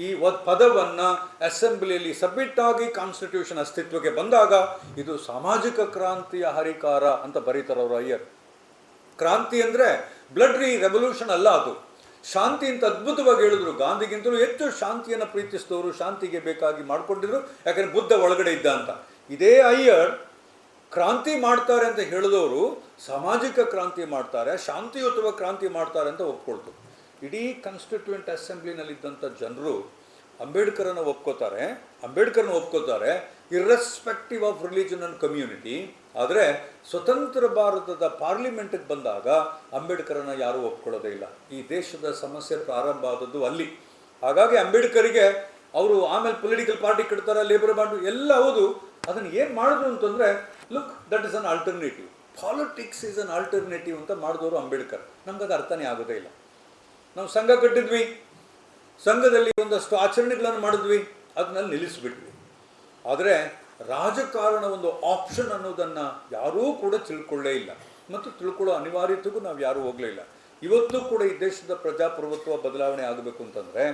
ಈ ಪದವನ್ನು ಅಸೆಂಬ್ಲಿಯಲ್ಲಿ ಸಬ್ಮಿಟ್ ಆಗಿ ಕಾನ್ಸ್ಟಿಟ್ಯೂಷನ್ ಅಸ್ತಿತ್ವಕ್ಕೆ ಬಂದಾಗ ಇದು ಸಾಮಾಜಿಕ ಕ್ರಾಂತಿಯ ಹರಿಕಾರ ಅಂತ ಬರೀತಾರೆ ಅವರು ಅಯ್ಯರ್. ಕ್ರಾಂತಿ ಅಂದರೆ ಬ್ಲಡ್ ರೆವಲ್ಯೂಷನ್ ಅಲ್ಲ, ಅದು ಶಾಂತಿ ಅಂತ ಅದ್ಭುತವಾಗಿ ಹೇಳಿದ್ರು. ಗಾಂಧಿಗಿಂತಲೂ ಹೆಚ್ಚು ಶಾಂತಿಯನ್ನು ಪ್ರೀತಿಸಿದವರು, ಶಾಂತಿಗೆ ಬೇಕಾಗಿ ಮಾಡ್ಕೊಂಡಿದ್ರು, ಯಾಕಂದರೆ ಬುದ್ಧ ಒಳಗಡೆ ಇದ್ದ ಅಂತ. ಇದೇ ಅಯ್ಯರ್ ಕ್ರಾಂತಿ ಮಾಡ್ತಾರೆ ಅಂತ ಹೇಳಿದವರು ಸಾಮಾಜಿಕ ಕ್ರಾಂತಿ ಮಾಡ್ತಾರೆ, ಶಾಂತಿಯುತವ ಕ್ರಾಂತಿ ಮಾಡ್ತಾರೆ ಅಂತ ಒಪ್ಕೊಳ್ತು. ಇಡೀ ಕಾನ್ಸ್ಟಿಟ್ಯೂಂಟ್ ಅಸೆಂಬ್ಲಿನಲ್ಲಿದ್ದಂಥ ಜನರು ಅಂಬೇಡ್ಕರನ್ನು ಒಪ್ಕೋತಾರೆ irrespective of religion and community. ಆದರೆ ಸ್ವತಂತ್ರ ಭಾರತದ ಪಾರ್ಲಿಮೆಂಟಿಗೆ ಬಂದಾಗ ಅಂಬೇಡ್ಕರನ್ನು ಯಾರೂ ಒಪ್ಕೊಳ್ಳೋದೇ ಇಲ್ಲ. ಈ ದೇಶದ ಸಮಸ್ಯೆ ಪ್ರಾರಂಭ ಆದದ್ದು ಅಲ್ಲಿ. ಹಾಗಾಗಿ ಅಂಬೇಡ್ಕರಿಗೆ ಅವರು ಆಮೇಲೆ ಪೊಲಿಟಿಕಲ್ ಪಾರ್ಟಿ ಕಟ್ತಾರೆ, ಲೇಬರ್ ಪಾರ್ಟಿ ಎಲ್ಲ ಹೌದು. ಅದನ್ನು ಏನು ಮಾಡಿದ್ರು ಅಂತಂದರೆ, look that is an alternative, politics is an alternative ಅಂತ ಮಾಡಿದವರು ಅಂಬೇಡ್ಕರ್. ನಮ್ಗದು ಅರ್ಥನೇ ಆಗೋದೇ ಇಲ್ಲ. ನಾವು ಸಂಘ ಕಟ್ಟಿದ್ವಿ, ಸಂಘದಲ್ಲಿ ಒಂದಷ್ಟು ಆಚರಣೆಗಳನ್ನು ಮಾಡಿದ್ವಿ, ಅದನ್ನಲ್ಲಿ ನಿಲ್ಲಿಸ್ಬಿಟ್ವಿ. ಆದರೆ ರಾಜಕಾರಣ ಒಂದು ಆಪ್ಷನ್ ಅನ್ನೋದನ್ನು ಯಾರೂ ಕೂಡ ತಿಳ್ಕೊಳ್ಳೇ ಇಲ್ಲ, ಮತ್ತು ತಿಳ್ಕೊಳ್ಳೋ ಅನಿವಾರ್ಯತೆಗೂ ನಾವು ಯಾರೂ ಹೋಗಲೇ ಇಲ್ಲ. ಇವತ್ತು ಕೂಡ ಈ ದೇಶದ ಪ್ರಜಾಪ್ರಭುತ್ವ ಬದಲಾವಣೆ ಆಗಬೇಕು ಅಂತಂದರೆ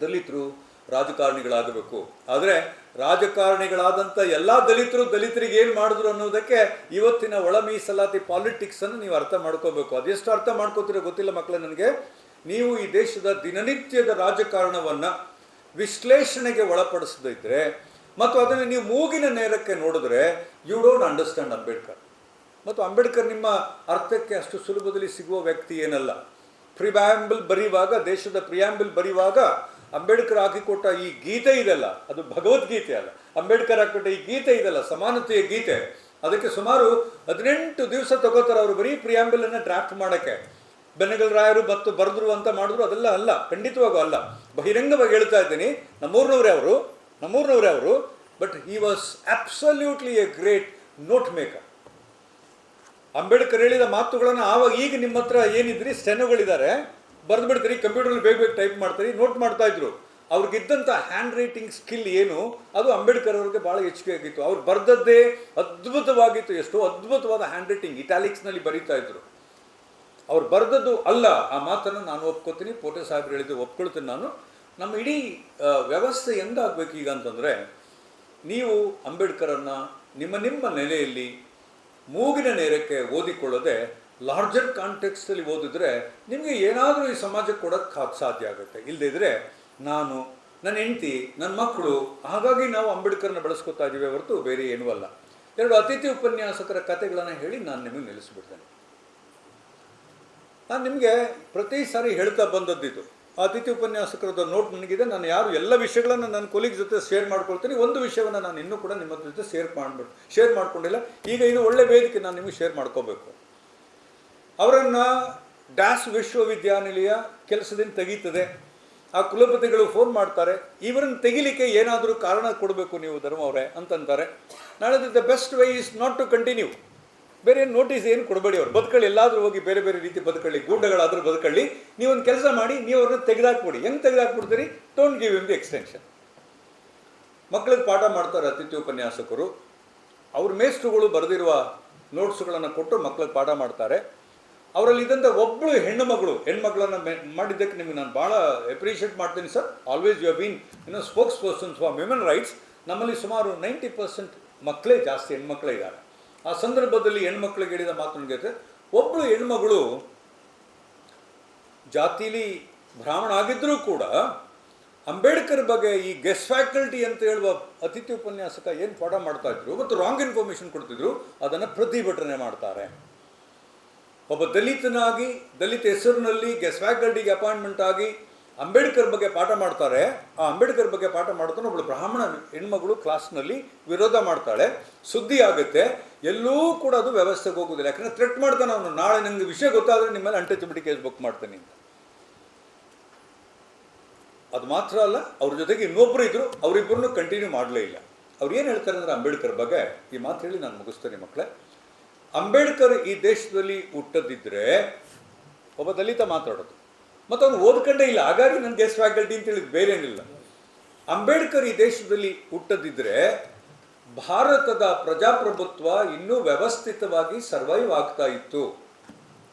ದಲಿತರು ರಾಜಕಾರಣಿಗಳಾಗಬೇಕು. ಆದರೆ ರಾಜಕಾರಣಿಗಳಾದಂಥ ಎಲ್ಲ ದಲಿತರಿಗೆ ಏನು ಮಾಡಿದ್ರು ಅನ್ನೋದಕ್ಕೆ ಇವತ್ತಿನ ಒಳ ಮೀಸಲಾತಿ ಪಾಲಿಟಿಕ್ಸನ್ನು ನೀವು ಅರ್ಥ ಮಾಡ್ಕೋಬೇಕು. ಅದೆಷ್ಟು ಅರ್ಥ ಮಾಡ್ಕೋತೀರೋ ಗೊತ್ತಿಲ್ಲ ಮಕ್ಕಳೇ ನನಗೆ. ನೀವು ಈ ದೇಶದ ದಿನನಿತ್ಯದ ರಾಜಕಾರಣವನ್ನು ವಿಶ್ಲೇಷಣೆಗೆ ಒಳಪಡಿಸದಿದ್ದರೆ ಮತ್ತು ಅದನ್ನು ನೀವು ಮೂಗಿನ ನೇರಕ್ಕೆ ನೋಡಿದ್ರೆ ಯು ಡೋಂಟ್ ಅಂಡರ್ಸ್ಟ್ಯಾಂಡ್ ಅಂಬೇಡ್ಕರ್. ಮತ್ತು ಅಂಬೇಡ್ಕರ್ ನಿಮ್ಮ ಅರ್ಥಕ್ಕೆ ಅಷ್ಟು ಸುಲಭದಲ್ಲಿ ಸಿಗುವ ವ್ಯಕ್ತಿ ಏನಲ್ಲ. ಪ್ರಿಯಾಂಬಲ್ ಬರೆಯುವಾಗ, ದೇಶದ ಪ್ರಿಯಾಂಬಲ್ ಬರೆಯುವಾಗ ಅಂಬೇಡ್ಕರ್ ಹಾಕಿಕೊಟ್ಟ ಈ ಗೀತೆ ಇದೆಲ್ಲ, ಅದು ಭಗವದ್ಗೀತೆ ಅಲ್ಲ, ಅಂಬೇಡ್ಕರ್ ಹಾಕಿಕೊಟ್ಟ ಈ ಗೀತೆ ಇದೆಲ್ಲ ಸಮಾನತೆಯ ಗೀತೆ. ಅದಕ್ಕೆ ಸುಮಾರು 18 ದಿವಸ ತಗೋತಾರೆ ಅವರು ಬರೀ ಪ್ರಿಯಾಂಬಲನ್ನು ಡ್ರಾಫ್ಟ್ ಮಾಡೋಕ್ಕೆ. ಬೆನ್ನಗಲ್ ರಾಯರು ಬರೆದ್ರು ಅಂತ ಮಾಡಿದ್ರು, ಅದೆಲ್ಲ ಅಲ್ಲ, ಖಂಡಿತವಾಗೂ ಅಲ್ಲ. ಬಹಿರಂಗವಾಗಿ ಹೇಳ್ತಾ ಇದ್ದೀನಿ, ನಮ್ಮೂರಿನವರೇ ಅವರು, but he was absolutely A great note maker. Ambedkar ಹೇಳಿದ ಮಾತುಗಳನ್ನು ಆವಾಗ, ಈಗ ನಿಮ್ಮ ಹತ್ರ ಏನಿದ್ರಿ ಸ್ಟೆನೋಗಳಿದ್ದಾರೆ, ಬರೆದು ಬಿಡ್ತೀರಿ, ಕಂಪ್ಯೂಟರ್ಲಿ ಬೇಗ ಟೈಪ್ ಮಾಡ್ತೀರಿ, ನೋಟ್ ಮಾಡ್ತಾ ಇದ್ರು. ಅವ್ರಿಗಿದ್ದಂಥ ಹ್ಯಾಂಡ್ ರೈಟಿಂಗ್ ಸ್ಕಿಲ್ ಏನು, ಅದು ಅಂಬೇಡ್ಕರ್ ಅವ್ರಿಗೆ ಭಾಳ ಹೆಚ್ಚಿಗೆ ಆಗಿತ್ತು. ಅವ್ರು ಬರೆದದ್ದೇ ಅದ್ಭುತವಾಗಿತ್ತು. ಎಷ್ಟೋ ಅದ್ಭುತವಾದ ಹ್ಯಾಂಡ್ ರೈಟಿಂಗ್, ಇಟಾಲಿಕ್ಸ್ನಲ್ಲಿ ಬರೀತಾ ಇದ್ರು. ಅವ್ರು ಬರೆದದ್ದು ಅಲ್ಲ, ಆ ಮಾತನ್ನು ನಾನು ಒಪ್ಕೋತೀನಿ. ಪೋಟೆ ಸಾಹೇಬ್ರು ಹೇಳಿದ್ದು ಒಪ್ಕೊಳ್ತೀನಿ ನಾನು. ನಮ್ಮ ಇಡೀ ವ್ಯವಸ್ಥೆ ಹೆಂಗಾಗಬೇಕು ಈಗ ಅಂತಂದರೆ, ನೀವು ಅಂಬೇಡ್ಕರನ್ನು ನಿಮ್ಮ ನೆಲೆಯಲ್ಲಿ ಮೂಗಿನ ನೇರಕ್ಕೆ ಓದಿಕೊಳ್ಳದೆ ಲಾರ್ಜರ್ ಕಾಂಟೆಕ್ಸ್ಟಲ್ಲಿ ಓದಿದ್ರೆ ನಿಮಗೆ ಏನಾದರೂ ಈ ಸಮಾಜಕ್ಕೆ ಕೊಡೋಕ್ಕೆ ಸಾಧ್ಯ ಆಗುತ್ತೆ. ಇಲ್ಲದಿದ್ದರೆ ನಾನು, ನನ್ನ ಹೆಂಡತಿ, ನನ್ನ ಮಕ್ಕಳು, ಹಾಗಾಗಿ ನಾವು ಅಂಬೇಡ್ಕರ್ನ ಬೆಳೆಸ್ಕೊತಾ ಇದ್ದೀವಿ ಹೊರತು ಬೇರೆ ಏನೂ ಅಲ್ಲ. 2 ಅತಿಥಿ ಉಪನ್ಯಾಸಕರ ಕಥೆಗಳನ್ನು ಹೇಳಿ ನಾನು ನಿಮಗೆ ನಿಲ್ಲಿಸ್ಬಿಡ್ತೇನೆ. ನಾನು ನಿಮಗೆ ಪ್ರತಿ ಸಾರಿ ಹೇಳ್ತಾ ಬಂದದ್ದಿದ್ದು, ಅತಿಥಿ ಉಪನ್ಯಾಸಕರದ ನೋಟ್ ನನಗಿದೆ. ನಾನು ಎಲ್ಲ ವಿಷಯಗಳನ್ನು ನನ್ನ ಕೊಲೀಗ್ ಜೊತೆ ಶೇರ್ ಮಾಡ್ಕೊಳ್ತೀನಿ. ಒಂದು ವಿಷಯವನ್ನು ನಾನು ಇನ್ನೂ ಕೂಡ ನಿಮ್ಮ ಜೊತೆ ಶೇರ್ ಮಾಡ್ಕೊಂಡಿಲ್ಲ. ಈಗ ಇದು ಒಳ್ಳೆ ವೇದಿಕೆ, ನಾನು ನಿಮಗೆ ಶೇರ್ ಮಾಡ್ಕೋಬೇಕು. ಅವರನ್ನು ಡ್ಯಾಸ್ ವಿಶ್ವವಿದ್ಯಾನಿಲಯ ಕೆಲಸದಿಂದ ತೆಗೀತದೆ. ಆ ಕುಲಪತಿಗಳು ಫೋನ್ ಮಾಡ್ತಾರೆ, ಇವರನ್ನು ತೆಗಿಲಿಕ್ಕೆ ಏನಾದರೂ ಕಾರಣ ಕೊಡಬೇಕು ನೀವು ಧರ್ಮ ಅವರೇ ಅಂತಂತಾರೆ. ನಾಳೆ the best way is not to continue. ಬೇರೆ ನೋಟಿಸ್ ಏನು ಕೊಡಬೇಡಿ, ಅವ್ರು ಬದುಕಳ್ಳಿ, ಎಲ್ಲಾದರೂ ಹೋಗಿ ಬೇರೆ ಬೇರೆ ರೀತಿ ಬದುಕಳ್ಳಿ, ಗೂಂಡಗಳಾದರೂ ಬದುಕಳ್ಳಿ, ನೀವೊಂದು ಕೆಲಸ ಮಾಡಿ, ನೀವು ಅವ್ರನ್ನ ತೆಗೆದಾಕ್ಬಿಡಿ. ಹೆಂಗೆ ತೆಗೆದಾಕ್ಬಿಡ್ತೀರಿ? Don't give him the extension. ಮಕ್ಕಳಿಗೆ ಪಾಠ ಮಾಡ್ತಾರೆ ಅತಿಥಿ ಉಪನ್ಯಾಸಕರು. ಅವ್ರ ಮೇಷ್ಟ್ರುಗಳು ಬರೆದಿರುವ ನೋಟ್ಸ್ಗಳನ್ನು ಕೊಟ್ಟು ಮಕ್ಕಳಿಗೆ ಪಾಠ ಮಾಡ್ತಾರೆ. ಅವರಲ್ಲಿ ಇದ್ದಂಥ ಒಬ್ಬಳು ಹೆಣ್ಮಗಳನ್ನು ಮಾಡಿದ್ದಕ್ಕೆ ನಿಮಗೆ ನಾನು ಭಾಳ ಅಪ್ರಿಷಿಯೇಟ್ ಮಾಡ್ತೀನಿ sir. Always you have been spokes persons for women rights. ನಮ್ಮಲ್ಲಿ ಸುಮಾರು 90% ಮಕ್ಕಳೇ ಜಾಸ್ತಿ, ಹೆಣ್ಮಕ್ಳೇ ಇದ್ದಾರೆ. ಆ ಸಂದರ್ಭದಲ್ಲಿ ಹೆಣ್ಮಕ್ಳಿಗೆ ಹೇಳಿದ ಮಾತು ನನಗೆ, ಒಬ್ಬಳು ಹೆಣ್ಮಗಳು ಜಾತಿಲಿ ಬ್ರಾಹ್ಮಣ ಆಗಿದ್ದರೂ ಕೂಡ ಅಂಬೇಡ್ಕರ್ ಬಗ್ಗೆ ಈ ಗೆಸ್ಟ್ ಫ್ಯಾಕಲ್ಟಿ ಅಂತ ಹೇಳುವ ಅತಿಥಿ ಉಪನ್ಯಾಸಕ ಏನು ಪಾಠ ಮಾಡ್ತಾ ಇದ್ರು ಮತ್ತು ರಾಂಗ್ ಇನ್ಫಾರ್ಮೇಷನ್ ಕೊಡ್ತಿದ್ರು, ಅದನ್ನು ಪ್ರತಿಭಟನೆ ಮಾಡ್ತಾರೆ. ಒಬ್ಬ ದಲಿತನಾಗಿ ದಲಿತ ಹೆಸರಿನಲ್ಲಿ ಫ್ಯಾಕಲ್ಟಿಗೆ ಅಪಾಯಿಂಟ್ಮೆಂಟ್ ಆಗಿ ಅಂಬೇಡ್ಕರ್ ಬಗ್ಗೆ ಪಾಠ ಮಾಡ್ತಾರೆ. ಆ ಅಂಬೇಡ್ಕರ್ ಬಗ್ಗೆ ಪಾಠ ಮಾಡ್ತಾನೆ ಒಬ್ಬಳು ಬ್ರಾಹ್ಮಣ ಹೆಣ್ಮಗಳು ಕ್ಲಾಸ್ನಲ್ಲಿ ವಿರೋಧ ಮಾಡ್ತಾಳೆ, ಸುದ್ದಿ ಆಗುತ್ತೆ. ಎಲ್ಲೂ ಕೂಡ ಅದು ವ್ಯವಸ್ಥೆಗೆ ಹೋಗೋದಿಲ್ಲ. ಯಾಕಂದರೆ ಥ್ರೆಟ್ ಮಾಡ್ತಾನೆ ಅವನು, ನಾಳೆ ನನಗೆ ವಿಷಯ ಗೊತ್ತಾದರೆ ನಿಮ್ಮ ಮೇಲೆ ಅನ್ಟಚಬಿಲಿಟಿ ಕೇಸ್ ಬುಕ್ ಮಾಡ್ತಾನೆ ಅಂತ. ಅದು ಮಾತ್ರ ಅಲ್ಲ, ಅವ್ರ ಜೊತೆಗೆ ಇನ್ನೊಬ್ಬರು ಇದ್ದರು, ಅವರಿಬ್ಬರನ್ನು ಕಂಟಿನ್ಯೂ ಮಾಡಲೇ ಇಲ್ಲ. ಅವ್ರು ಏನು ಹೇಳ್ತಾರೆ ಅಂದರೆ ಅಂಬೇಡ್ಕರ್ ಬಗ್ಗೆ ಈ ಮಾತು ಹೇಳಿ ನಾನು ಮುಗಿಸ್ತೇನೆ ಮಕ್ಕಳೇ. ಅಂಬೇಡ್ಕರ್ ಈ ದೇಶದಲ್ಲಿ ಹುಟ್ಟದಿದ್ದರೆ ಒಬ್ಬ ದಲಿತ ಮಾತಾಡೋದು, ಮತ್ತು ಅವನು ಓದ್ಕೊಂಡೇ ಇಲ್ಲ, ಹಾಗಾಗಿ ನನ್ನ ಗೆಸ್ಟ್ ಫ್ಯಾಕಲ್ಟಿ ಅಂತ ಹೇಳಿದ್ದು ಬೇರೆ ಏನಿಲ್ಲ. ಅಂಬೇಡ್ಕರ್ ಈ ದೇಶದಲ್ಲಿ ಹುಟ್ಟದಿದ್ದರೆ ಭಾರತದ ಪ್ರಜಾಪ್ರಭುತ್ವ ಇನ್ನೂ ವ್ಯವಸ್ಥಿತವಾಗಿ ಸರ್ವೈವ್ ಆಗ್ತಾ ಇತ್ತು.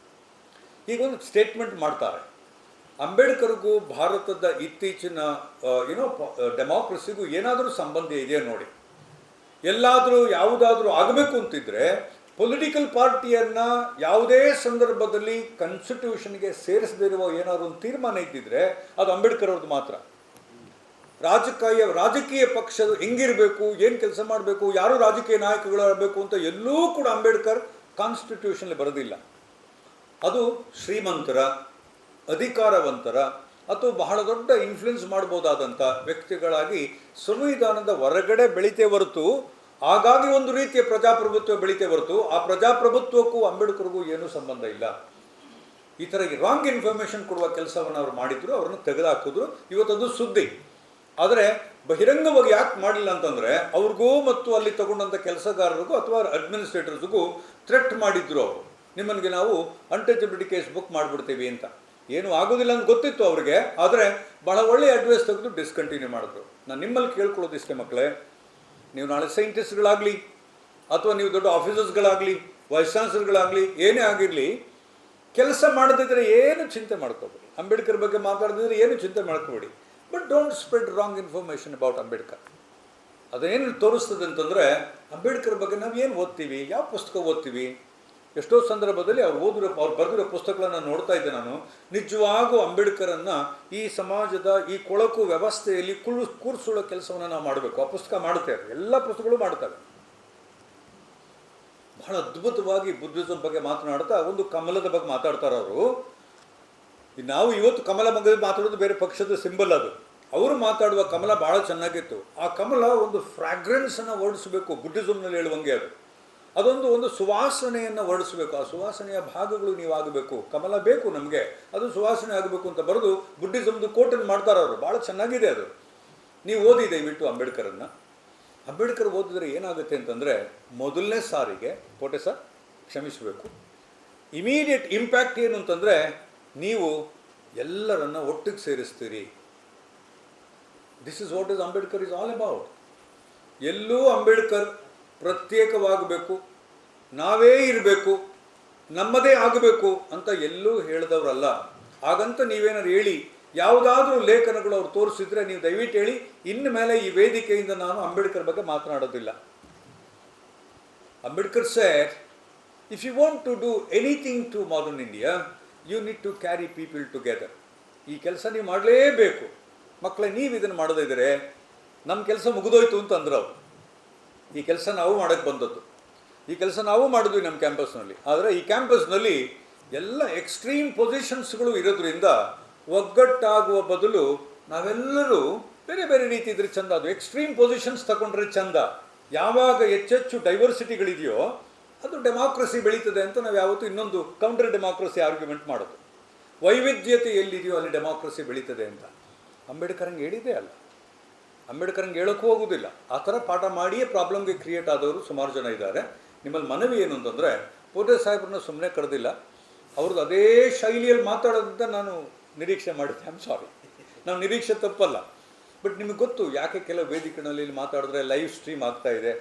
ಈಗ ಒಂದು ಸ್ಟೇಟ್ಮೆಂಟ್ ಮಾಡ್ತಾರೆ, ಅಂಬೇಡ್ಕರ್ಗೂ ಭಾರತದ ಇತ್ತೀಚಿನ ಡೆಮಾಕ್ರಸಿಗೂ ಏನಾದರೂ ಸಂಬಂಧ ಇದೆಯಾ ನೋಡಿ. ಎಲ್ಲಾದರೂ ಯಾವುದಾದ್ರೂ ಆಗಬೇಕು ಅಂತಿದ್ರೆ ಪೊಲಿಟಿಕಲ್ ಪಾರ್ಟಿಯನ್ನು ಯಾವುದೇ ಸಂದರ್ಭದಲ್ಲಿ ಕಾನ್ಸ್ಟಿಟ್ಯೂಷನ್ಗೆ ಸೇರಿಸದಿರುವ ಏನಾದರೂ ಒಂದು ತೀರ್ಮಾನ ಇದ್ದಿದ್ರೆ ಅದು ಅಂಬೇಡ್ಕರ್ ಅವ್ರದ್ದು ಮಾತ್ರ. ರಾಜಕೀಯ ಪಕ್ಷ ಹೆಂಗಿರಬೇಕು, ಏನು ಕೆಲಸ ಮಾಡಬೇಕು, ಯಾರು ರಾಜಕೀಯ ನಾಯಕಗಳಾಗಬೇಕು ಅಂತ ಎಲ್ಲೂ ಕೂಡ ಅಂಬೇಡ್ಕರ್ ಕಾನ್ಸ್ಟಿಟ್ಯೂಷನ್ಲಿ ಬರೋದಿಲ್ಲ. ಅದು ಶ್ರೀಮಂತರ, ಅಧಿಕಾರವಂತರ ಅಥವಾ ಬಹಳ ದೊಡ್ಡ ಇನ್ಫ್ಲುಯೆನ್ಸ್ ಮಾಡ್ಬೋದಾದಂಥ ವ್ಯಕ್ತಿಗಳಾಗಿ ಸಂವಿಧಾನದ ಹೊರಗಡೆ ಬೆಳೀತೇ ಹೊರತು, ಹಾಗಾಗಿ ಒಂದು ರೀತಿಯ ಪ್ರಜಾಪ್ರಭುತ್ವ ಬೆಳೀತೇ ಹೊರತು ಆ ಪ್ರಜಾಪ್ರಭುತ್ವಕ್ಕೂ ಅಂಬೇಡ್ಕರ್ಗೂ ಏನೂ ಸಂಬಂಧ ಇಲ್ಲ. ಈ ಥರ ರಾಂಗ್ ಇನ್ಫಾರ್ಮೇಷನ್ ಕೊಡುವ ಕೆಲಸವನ್ನು ಅವ್ರು ಮಾಡಿದ್ರು, ಅವ್ರನ್ನ ತೆಗೆದುಹಾಕಿದ್ರು. ಇವತ್ತದು ಸುದ್ದಿ. ಆದರೆ ಬಹಿರಂಗವಾಗಿ ಯಾಕೆ ಮಾಡಲಿಲ್ಲ ಅಂತಂದರೆ ಅವ್ರಿಗೂ ಮತ್ತು ಅಲ್ಲಿ ತಗೊಂಡಂಥ ಕೆಲಸಗಾರರಿಗೂ ಅಥವಾ ಅಡ್ಮಿನಿಸ್ಟ್ರೇಟರ್ಸ್ಗೂ ಥ್ರೆಟ್ ಮಾಡಿದ್ರು. ಅವರು ನಿಮ್ಮನಿಗೆ ನಾವು ಅನ್ಟಚಬಿಲಿಟಿ ಕೇಸ್ ಬುಕ್ ಮಾಡಿಬಿಡ್ತೀವಿ ಅಂತ. ಏನೂ ಆಗೋದಿಲ್ಲ ಅಂತ ಗೊತ್ತಿತ್ತು ಅವ್ರಿಗೆ, ಆದರೆ ಭಾಳ ಒಳ್ಳೆಯ ಅಡ್ವೈಸ್ ತೆಗೆದು ಡಿಸ್ಕಂಟಿನ್ಯೂ ಮಾಡಿದ್ರು. ನಾನು ನಿಮ್ಮಲ್ಲಿ ಕೇಳ್ಕೊಳ್ಳೋದಿಷ್ಟೇ ಮಕ್ಕಳೇ, ನೀವು ನಾಳೆ ಸೈಂಟಿಸ್ಟ್ಗಳಾಗಲಿ ಅಥವಾ ನೀವು ದೊಡ್ಡ ಆಫೀಸರ್ಸ್ಗಳಾಗಲಿ ವೈಸ್ ಚಾನ್ಸಲರ್ಗಳಾಗಲಿ ಏನೇ ಆಗಿರಲಿ, ಕೆಲಸ ಮಾಡದಿದ್ದರೆ ಏನು ಚಿಂತೆ ಮಾಡ್ಕೋಬೇಡಿ. ಅಂಬೇಡ್ಕರ್ ಬಗ್ಗೆ ಮಾತಾಡದಿದ್ರೆ ಏನು ಚಿಂತೆ ಮಾಡ್ಕೋಬೇಡಿ. But don't spread wrong information about Ambedkar. ಅದೇನು ತೋರಿಸ್ತದೆ ಅಂತಂದರೆ, ಅಂಬೇಡ್ಕರ್ ಬಗ್ಗೆ ನಾವು ಏನು ಓದ್ತೀವಿ, ಯಾವ ಪುಸ್ತಕ ಓದ್ತೀವಿ. ಎಷ್ಟೋ ಸಂದರ್ಭದಲ್ಲಿ ಅವ್ರು ಬರೆದಿರೋ ಪುಸ್ತಕಗಳನ್ನು ನೋಡ್ತಾ ಇದ್ದೆ ನಾನು. ನಿಜವಾಗೂ ಅಂಬೇಡ್ಕರನ್ನು ಈ ಸಮಾಜದ ಈ ಕೊಳಕು ವ್ಯವಸ್ಥೆಯಲ್ಲಿ ಕೂರಿಸುವ ಕೆಲಸವನ್ನು ನಾವು ಮಾಡಬೇಕು. ಆ ಪುಸ್ತಕ ಮಾಡುತ್ತೇವೆ, ಎಲ್ಲ ಪುಸ್ತಕಗಳು ಮಾಡ್ತವೆ. ಬಹಳ ಅದ್ಭುತವಾಗಿ ಬುದ್ಧಿಸಮ್ ಬಗ್ಗೆ ಮಾತನಾಡ್ತಾ ಒಂದು ಕಮಲದ ಬಗ್ಗೆ ಮಾತಾಡ್ತಾರೆ ಅವರು. ನಾವು ಇವತ್ತು ಕಮಲ ಬಗ್ಗೆ ಮಾತಾಡೋದು ಬೇರೆ ಪಕ್ಷದ ಸಿಂಬಲ್ ಅದು. ಅವರು ಮಾತಾಡುವ ಕಮಲ ಭಾಳ ಚೆನ್ನಾಗಿತ್ತು. ಆ ಕಮಲ ಒಂದು ಫ್ರಾಗ್ರೆನ್ಸನ್ನು ಹೊರಡಿಸಬೇಕು, ಬುದ್ಧಿಸಮ್ನಲ್ಲಿ ಹೇಳುವಂಗೆ ಅದೊಂದು ಸುವಾಸನೆಯನ್ನು ಹೊರಡಿಸಬೇಕು. ಆ ಸುವಾಸನೆಯ ಭಾಗಗಳು ನೀವು ಆಗಬೇಕು. ಕಮಲ ಬೇಕು ನಮಗೆ, ಅದು ಸುವಾಸನೆ ಆಗಬೇಕು ಅಂತ ಬರೆದು ಬುದ್ಧಿಸಮ್ದು ಕೋಟನ್ನು ಮಾಡ್ತಾರೆ ಅವರು. ಭಾಳ ಚೆನ್ನಾಗಿದೆ ಅದು. ನೀವು ಓದಿ ದಯವಿಟ್ಟು ಅಂಬೇಡ್ಕರನ್ನು. ಅಂಬೇಡ್ಕರ್ ಓದಿದ್ರೆ ಏನಾಗುತ್ತೆ ಅಂತಂದರೆ, ಮೊದಲನೇ ಸಾರಿಗೆ ಕೋಟೆ ಸರ್ ಕ್ಷಮಿಸಬೇಕು, ಇಮಿಡಿಯೇಟ್ ಇಂಪ್ಯಾಕ್ಟ್ ಏನು ಅಂತಂದರೆ, ನೀವು ಎಲ್ಲರನ್ನ ಒಟ್ಟಿಗೆ ಸೇರಿಸ್ತೀರಿ. This is what is Ambedkar is all about. ಎಲ್ಲೂ ಅಂಬೇಡ್ಕರ್ ಪ್ರತ್ಯೇಕವಾಗಬೇಕು, ನಾವೇ ಇರಬೇಕು, ನಮ್ಮದೇ ಆಗಬೇಕು ಅಂತ ಎಲ್ಲೂ ಹೇಳಿದವರಲ್ಲ. ಹಾಗಂತ ನೀವೇನಾದ್ರು ಹೇಳಿ ಯಾವುದಾದ್ರೂ ಲೇಖನಗಳು ಅವ್ರು ತೋರಿಸಿದ್ರೆ ನೀವು ದಯವಿಟ್ಟು ಹೇಳಿ, ಇನ್ನು ಮೇಲೆ ಈ ವೇದಿಕೆಯಿಂದ ನಾನು ಅಂಬೇಡ್ಕರ್ ಬಗ್ಗೆ ಮಾತನಾಡೋದಿಲ್ಲ. Ambedkar sir, if you want to do anything to modern India, you need to carry people together. ಈ ಕೆಲಸ ನೀವು ಮಾಡಲೇಬೇಕು. ಮಕ್ಕಳೇ, ನೀವು ಇದನ್ನು ಮಾಡೋದಿದ್ರೆ ನಮ್ಮ ಕೆಲಸ ಮುಗಿದೋಯ್ತು ಅಂತ ಅಂದ್ರು ಅವರು. ಈ ಕೆಲಸ ನಾವು ಮಾಡೋಕ್ಕೆ ಬಂದದ್ದು, ಈ ಕೆಲಸ ನಾವು ಮಾಡಿದ್ವಿ ನಮ್ಮ ಕ್ಯಾಂಪಸ್ನಲ್ಲಿ. ಆದರೆ ಈ ಕ್ಯಾಂಪಸ್ನಲ್ಲಿ ಎಲ್ಲ ಎಕ್ಸ್ಟ್ರೀಮ್ ಪೊಸಿಷನ್ಸ್ಗಳು ಇರೋದ್ರಿಂದ ಒಗ್ಗಟ್ಟಾಗುವ ಬದಲು ನಾವೆಲ್ಲರೂ ಬೇರೆ ಬೇರೆ ರೀತಿ ಇದ್ರೆ ಚೆಂದ. ಅದು ಎಕ್ಸ್ಟ್ರೀಮ್ ಪೊಸಿಷನ್ಸ್ ತಗೊಂಡ್ರೆ ಚೆಂದ. ಯಾವಾಗ ಹೆಚ್ಚೆಚ್ಚು ಡೈವರ್ಸಿಟಿಗಳಿದೆಯೋ ಅದು ಡೆಮಾಕ್ರಸಿ ಬೆಳೀತದೆ ಅಂತ ನಾವು ಯಾವತ್ತೂ ಇನ್ನೊಂದು ಕೌಂಟರ್ ಡೆಮಾಕ್ರಸಿ ಆರ್ಗ್ಯುಮೆಂಟ್ ಮಾಡೋದು. ವೈವಿಧ್ಯತೆ ಎಲ್ಲಿದೆಯೋ ಅಲ್ಲಿ ಡೆಮಾಕ್ರಸಿ ಬೆಳೀತದೆ ಅಂತ. ಅಂಬೇಡ್ಕರ್ ಹಂಗೆ ಹೇಳಿದ್ದೇ ಅಲ್ಲ, ಅಂಬೇಡ್ಕರ್ ಹಂಗೆ ಹೇಳೋಕ್ಕೂ ಹೋಗೋದಿಲ್ಲ. ಆ ಥರ ಪಾಠ ಮಾಡಿಯೇ ಪ್ರಾಬ್ಲಮ್ಗೆ ಕ್ರಿಯೇಟ್ ಆದವರು ಸುಮಾರು ಜನ ಇದ್ದಾರೆ. ನಿಮ್ಮಲ್ಲಿ ಮನವಿ ಏನು ಅಂತಂದರೆ, ಪೋಟೆ ಸಾಹೇಬ್ರನ್ನ ಸುಮ್ಮನೆ ಕರೆದಿಲ್ಲ, ಅವ್ರದ್ದು ಅದೇ ಶೈಲಿಯಲ್ಲಿ ಮಾತಾಡೋದ್ರಿಂದ ನಾನು ನಿರೀಕ್ಷೆ ಮಾಡಿದ್ದೆ. ಐ ಆಮ್ ಸಾರಿ, ನಾವು ನಿರೀಕ್ಷೆ ತಪ್ಪಲ್ಲ. ಬಟ್ ನಿಮಗೆ ಗೊತ್ತು ಯಾಕೆ ಕೆಲವು ವೇದಿಕೆಗಳಲ್ಲಿ ಮಾತಾಡಿದ್ರೆ ಲೈವ್ ಸ್ಟ್ರೀಮ್ ಆಗ್ತಾ ಇದೆ,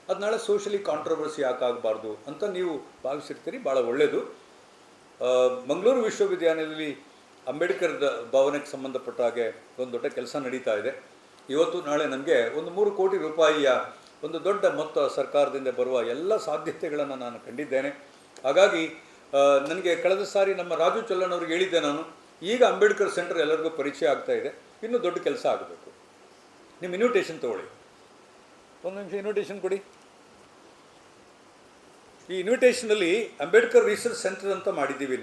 ಅದು ನಾಳೆ ಸೋಷಲಿ ಕಾಂಟ್ರವರ್ಸಿ ಯಾಕೆ ಆಗಬಾರ್ದು ಅಂತ ನೀವು ಭಾವಿಸಿರ್ತೀರಿ. ಭಾಳ ಒಳ್ಳೆಯದು. ಮಂಗಳೂರು ವಿಶ್ವವಿದ್ಯಾಲಯದಲ್ಲಿ ಅಂಬೇಡ್ಕರ್ ಭವನಕ್ಕೆ ಸಂಬಂಧಪಟ್ಟ ಹಾಗೆ ಒಂದು ದೊಡ್ಡ ಕೆಲಸ ನಡೀತಾ ಇದೆ. ಇವತ್ತು ನಾಳೆ ನನಗೆ ಒಂದು 3 ಕೋಟಿ ರೂಪಾಯಿಯ ಒಂದು ದೊಡ್ಡ ಮೊತ್ತ ಸರ್ಕಾರದಿಂದ ಬರುವ ಎಲ್ಲ ಸಾಧ್ಯತೆಗಳನ್ನು ನಾನು ಕಂಡಿದ್ದೇನೆ. ಹಾಗಾಗಿ ನನಗೆ ಕಳೆದ ಸಾರಿ ನಮ್ಮ ರಾಜು ಚಲ್ಲನ್ ಅವ್ರಿಗೆ ಹೇಳಿದ್ದೆ ನಾನು, ಈಗ ಅಂಬೇಡ್ಕರ್ ಸೆಂಟರ್ ಎಲ್ಲರಿಗೂ ಪರಿಚಯ ಆಗ್ತಾ ಇದೆ, ಇನ್ನೂ ದೊಡ್ಡ ಕೆಲಸ ಆಗಬೇಕು. ನಿಮ್ಮ ಇನ್ವಿಟೇಷನ್ ತೊಗೊಳ್ಳಿ, ಒಂದು ನಿಮಿಷ ಇನ್ವಿಟೇಷನ್ ಕೊಡಿ. ಈ ಇನ್ವಿಟೇಷನಲ್ಲಿ ಅಂಬೇಡ್ಕರ್ ರಿಸರ್ಚ್ ಸೆಂಟರ್ ಅಂತ ಮಾಡಿದ್ದೀವಿ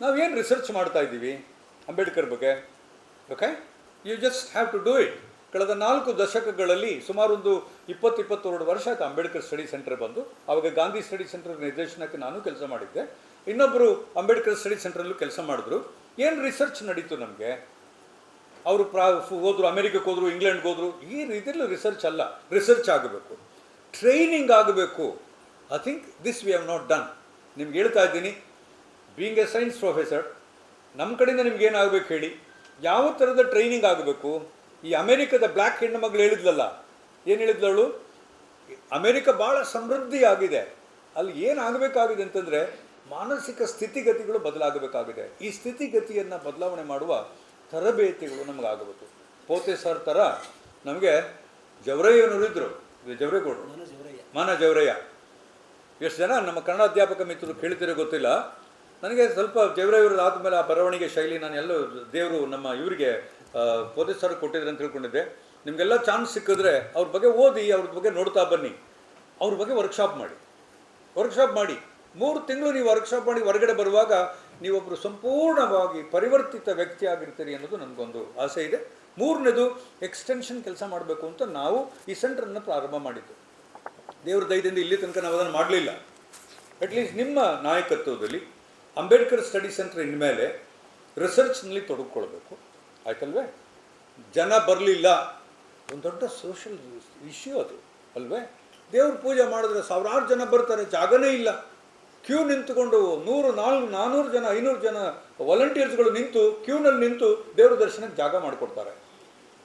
ನಾವೇನು ರಿಸರ್ಚ್ ಮಾಡ್ತಾ ಇದ್ದೀವಿ ಅಂಬೇಡ್ಕರ್ ಬಗ್ಗೆ? Okay, you just have to do it. ಕಳೆದ 4 ದಶಕಗಳಲ್ಲಿ ಸುಮಾರು ಒಂದು 22 ವರ್ಷ ಆಯಿತು ಅಂಬೇಡ್ಕರ್ ಸ್ಟಡಿ ಸೆಂಟರ್ ಬಂದು. ಆವಾಗ ಗಾಂಧಿ ಸ್ಟಡಿ ಸೆಂಟರ್ ನಿರ್ದೇಶನಕ್ಕೆ ನಾನು ಕೆಲಸ ಮಾಡಿದ್ದೆ, ಇನ್ನೊಬ್ಬರು ಅಂಬೇಡ್ಕರ್ ಸ್ಟಡಿ ಸೆಂಟ್ರಲ್ಲೂ ಕೆಲಸ ಮಾಡಿದ್ರು. ಏನು ರಿಸರ್ಚ್ ನಡೀತು ನಮಗೆ? ಅವರು ಹೋದರು, ಅಮೆರಿಕಕ್ಕೆ ಹೋದರು, ಇಂಗ್ಲೆಂಡ್ಗೆ ಹೋದರು. ಈ ರೀತಿಯಲ್ಲಿ ರಿಸರ್ಚ್ ಅಲ್ಲ, ರಿಸರ್ಚ್ ಆಗಬೇಕು, ಟ್ರೈನಿಂಗ್ ಆಗಬೇಕು. I think this we have not done. ನಿಮ್ಗೆ ಹೇಳ್ತಾ ಇದ್ದೀನಿ, ಬೀಯಿಂಗ್ ಎ ಸೈನ್ಸ್ ಪ್ರೊಫೆಸರ್, ನಮ್ಮ ಕಡೆಯಿಂದ ನಿಮ್ಗೆ ಏನಾಗಬೇಕು ಹೇಳಿ? ಯಾವ ಥರದ ಟ್ರೈನಿಂಗ್ ಆಗಬೇಕು? ಈ ಅಮೆರಿಕದ ಬ್ಲ್ಯಾಕ್ ಹೆಣ್ಣು ಮಗಳು ಹೇಳಿದ್ಲಲ್ಲ, ಏನು ಹೇಳಿದ್ಲವಳು? ಅಮೆರಿಕ ಭಾಳ ಸಮೃದ್ಧಿ ಆಗಿದೆ, ಅಲ್ಲಿ ಏನಾಗಬೇಕಾಗಿದೆ ಅಂತಂದರೆ ಮಾನಸಿಕ ಸ್ಥಿತಿಗತಿಗಳು ಬದಲಾಗಬೇಕಾಗಿದೆ. ಈ ಸ್ಥಿತಿಗತಿಯನ್ನು ಬದಲಾವಣೆ ಮಾಡುವ ತರಬೇತಿಗಳು ನಮಗಾಗಬೇಕು. ಪೋತೆ ಸರ್ ಥರ ನಮಗೆ ಜವರಯ್ಯನವರಿದ್ದರು, ಜವರೇಗೌಡರು, ಮಾನ ಜವರಯ್ಯ. ಎಷ್ಟು ಜನ ನಮ್ಮ ಕನ್ನಡ ಅಧ್ಯಾಪಕ ಮಿತ್ರರು ಕೇಳ್ತಿರೋ ಗೊತ್ತಿಲ್ಲ. ನನಗೆ ಸ್ವಲ್ಪ ಜವರಯ್ಯವ್ರದ್ದು ಆದಮೇಲೆ ಆ ಬರವಣಿಗೆ ಶೈಲಿ ನಾನು ಎಲ್ಲೋ ದೇವರು ನಮ್ಮ ಇವರಿಗೆ ಪೋತೆ ಸರ್ ಕೊಟ್ಟಿದ್ರೆ ಅಂತ ತಿಳ್ಕೊಂಡಿದ್ದೆ. ನಿಮಗೆಲ್ಲ ಚಾನ್ಸ್ ಸಿಕ್ಕಿದ್ರೆ ಅವ್ರ ಬಗ್ಗೆ ಓದಿ, ಅವ್ರ ಬಗ್ಗೆ ನೋಡ್ತಾ ಬನ್ನಿ, ಅವ್ರ ಬಗ್ಗೆ ವರ್ಕ್ಶಾಪ್ ಮಾಡಿ. 3 ತಿಂಗಳು ನೀವು ವರ್ಕ್ಶಾಪ್ ಮಾಡಿ ಹೊರಗಡೆ ಬರುವಾಗ ನೀವೊಬ್ಬರು ಸಂಪೂರ್ಣವಾಗಿ ಪರಿವರ್ತಿತ ವ್ಯಕ್ತಿ ಆಗಿರ್ತೀರಿ ಅನ್ನೋದು ನನಗೊಂದು ಆಸೆ ಇದೆ. 3ನೇದು ಎಕ್ಸ್ಟೆನ್ಷನ್ ಕೆಲಸ ಮಾಡಬೇಕು ಅಂತ ನಾವು ಈ ಸೆಂಟ್ರನ್ನು ಪ್ರಾರಂಭ ಮಾಡಿದ್ದು. ದೇವ್ರ ದಯದಿಂದ ಇಲ್ಲಿ ತನಕ ನಾವು ಅದನ್ನು ಮಾಡಲಿಲ್ಲ. ಅಟ್ಲೀಸ್ಟ್ ನಿಮ್ಮ ನಾಯಕತ್ವದಲ್ಲಿ ಅಂಬೇಡ್ಕರ್ ಸ್ಟಡಿ ಸೆಂಟರ್ ಇನ್ಮೇಲೆ ರಿಸರ್ಚ್ನಲ್ಲಿ ತೊಡಗಿಕೊಳ್ಬೇಕು, ಆಯ್ತಲ್ವೇ? ಜನ ಬರಲಿಲ್ಲ, ಒಂದು ದೊಡ್ಡ ಸೋಷಿಯಲ್ ಇಶ್ಯೂ ಅದು ಅಲ್ವೇ? ದೇವ್ರ ಪೂಜೆ ಮಾಡಿದ್ರೆ 1000 ಜನ ಬರ್ತಾರೆ, ಜಾಗನೇ ಇಲ್ಲ. ಕ್ಯೂ ನಿಂತುಕೊಂಡು 100, 400 ಜನ, 500 ಜನ ವಾಲಂಟಿಯರ್ಸ್ಗಳು ನಿಂತು ಕ್ಯೂನಲ್ಲಿ ನಿಂತು ದೇವ್ರ ದರ್ಶನಕ್ಕೆ ಜಾಗ ಮಾಡಿಕೊಡ್ತಾರೆ.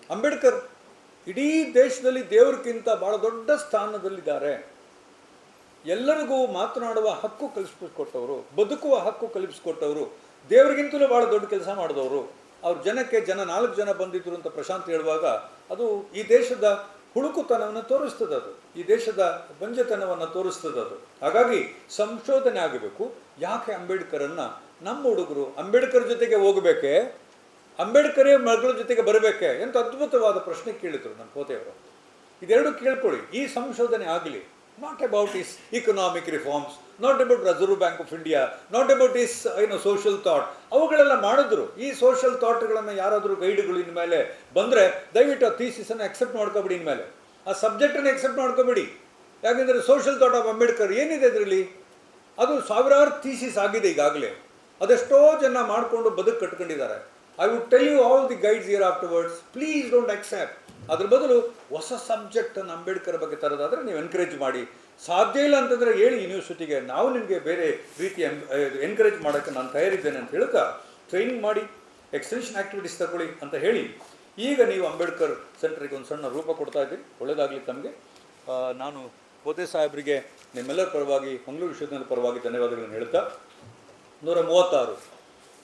ಅಂಬೇಡ್ಕರ್ ಇಡೀ ದೇಶದಲ್ಲಿ ದೇವ್ರಿಗಿಂತ ಭಾಳ ದೊಡ್ಡ ಸ್ಥಾನದಲ್ಲಿದ್ದಾರೆ. ಎಲ್ಲರಿಗೂ ಮಾತನಾಡುವ ಹಕ್ಕು ಕಲಿಸ್ಕೊಟ್ಟವರು, ಬದುಕುವ ಹಕ್ಕು ಕಲಿಸ್ಕೊಟ್ಟವರು, ದೇವರಿಗಿಂತಲೂ ಭಾಳ ದೊಡ್ಡ ಕೆಲಸ ಮಾಡಿದವರು. ಅವ್ರ ಜನಕ್ಕೆ 4 ಜನ ಬಂದಿದ್ರು ಅಂತ ಪ್ರಶಾಂತ್ ಹೇಳುವಾಗ ಅದು ಈ ದೇಶದ ಹುಡುಕುತನವನ್ನು ತೋರಿಸ್ತದೆ, ಅದು ಈ ದೇಶದ ಬಂಜೆತನವನ್ನು ತೋರಿಸ್ತದೆ ಅದು. ಹಾಗಾಗಿ ಸಂಶೋಧನೆ ಆಗಬೇಕು. ಯಾಕೆ ಅಂಬೇಡ್ಕರನ್ನು ನಮ್ಮ ಹುಡುಗರು ಅಂಬೇಡ್ಕರ್ ಜೊತೆಗೆ ಹೋಗಬೇಕೆ, ಅಂಬೇಡ್ಕರೇ ಮಗಳ ಜೊತೆಗೆ ಬರಬೇಕೆ? ಎಂಥ ಅದ್ಭುತವಾದ ಪ್ರಶ್ನೆ ಕೇಳಿದ್ರು ನನ್ನ ಪೋತೆಯವರು. ಇದೆರಡು ಕೇಳ್ಕೊಳ್ಳಿ. ಈ ಸಂಶೋಧನೆ ಆಗಲಿ, not about is economic reforms, not about Reserve Bank of India, not about is social thought. ಅವುಗಳೆಲ್ಲ ಮಾಡಿದ್ರು. ಈ ಸೋಷಿಯಲ್ ಥಾಟ್ಗಳನ್ನು ಯಾರಾದರೂ ಗೈಡ್ಗಳು ಇನ್ಮೇಲೆ ಬಂದರೆ ದಯವಿಟ್ಟು ಆ ಥೀಸಿಸನ್ನು ಅಕ್ಸೆಪ್ಟ್ ಮಾಡ್ಕೊಬಿಡಿ. ಇನ್ಮೇಲೆ ಆ ಸಬ್ಜೆಕ್ಟನ್ನು ಅಕ್ಸೆಪ್ಟ್ ಮಾಡ್ಕೊಬೇಡಿ. ಯಾಕೆಂದರೆ ಸೋಷಿಯಲ್ ಥಾಟ್ ಆಫ್ ಅಂಬೇಡ್ಕರ್ ಏನಿದೆ ಅದರಲ್ಲಿ, ಅದು 1000 ಥೀಸಿಸ್ ಆಗಿದೆ ಈಗಾಗಲೇ. ಅದೆಷ್ಟೋ ಜನ ಮಾಡಿಕೊಂಡು ಬದುಕು ಕಟ್ಕೊಂಡಿದ್ದಾರೆ. I would tell you all the guides here afterwards, please don't accept. ಅದ್ರ ಬದಲು ಹೊಸ ಸಬ್ಜೆಕ್ಟನ್ನು ಅಂಬೇಡ್ಕರ್ ಬಗ್ಗೆ ತರೋದಾದರೆ ನೀವು ಎನ್ಕರೇಜ್ ಮಾಡಿ. ಸಾಧ್ಯ ಇಲ್ಲ ಅಂತಂದರೆ ಹೇಳಿ ಯೂನಿವರ್ಸಿಟಿಗೆ, ನಾವು ನಿಮಗೆ ಬೇರೆ ರೀತಿ ಎನ್ಕರೇಜ್ ಮಾಡೋಕ್ಕೆ ನಾನು ತಯಾರಿದ್ದೇನೆ ಅಂತ ಹೇಳ್ತಾ ಟ್ರೈನಿಂಗ್ ಮಾಡಿ, ಎಕ್ಸ್ಟೆನ್ಷನ್ ಆ್ಯಕ್ಟಿವಿಟೀಸ್ ತಗೊಳ್ಳಿ ಅಂತ ಹೇಳಿ ಈಗ ನೀವು ಅಂಬೇಡ್ಕರ್ ಸೆಂಟ್ರಿಗೆ ಒಂದು ಸಣ್ಣ ರೂಪ ಕೊಡ್ತಾ ಇದ್ದೀರಿ. ಒಳ್ಳೆಯದಾಗಲಿ ತಮಗೆ. ನಾನು ಪೋತೆ ಸಾಹೇಬರಿಗೆ ನಿಮ್ಮೆಲ್ಲರ ಪರವಾಗಿ, ಮಂಗಳೂರು ವಿಶ್ವವಿದ್ಯಾಲಯದ ಪರವಾಗಿ ಧನ್ಯವಾದಗಳನ್ನು ಹೇಳ್ತಾ, 136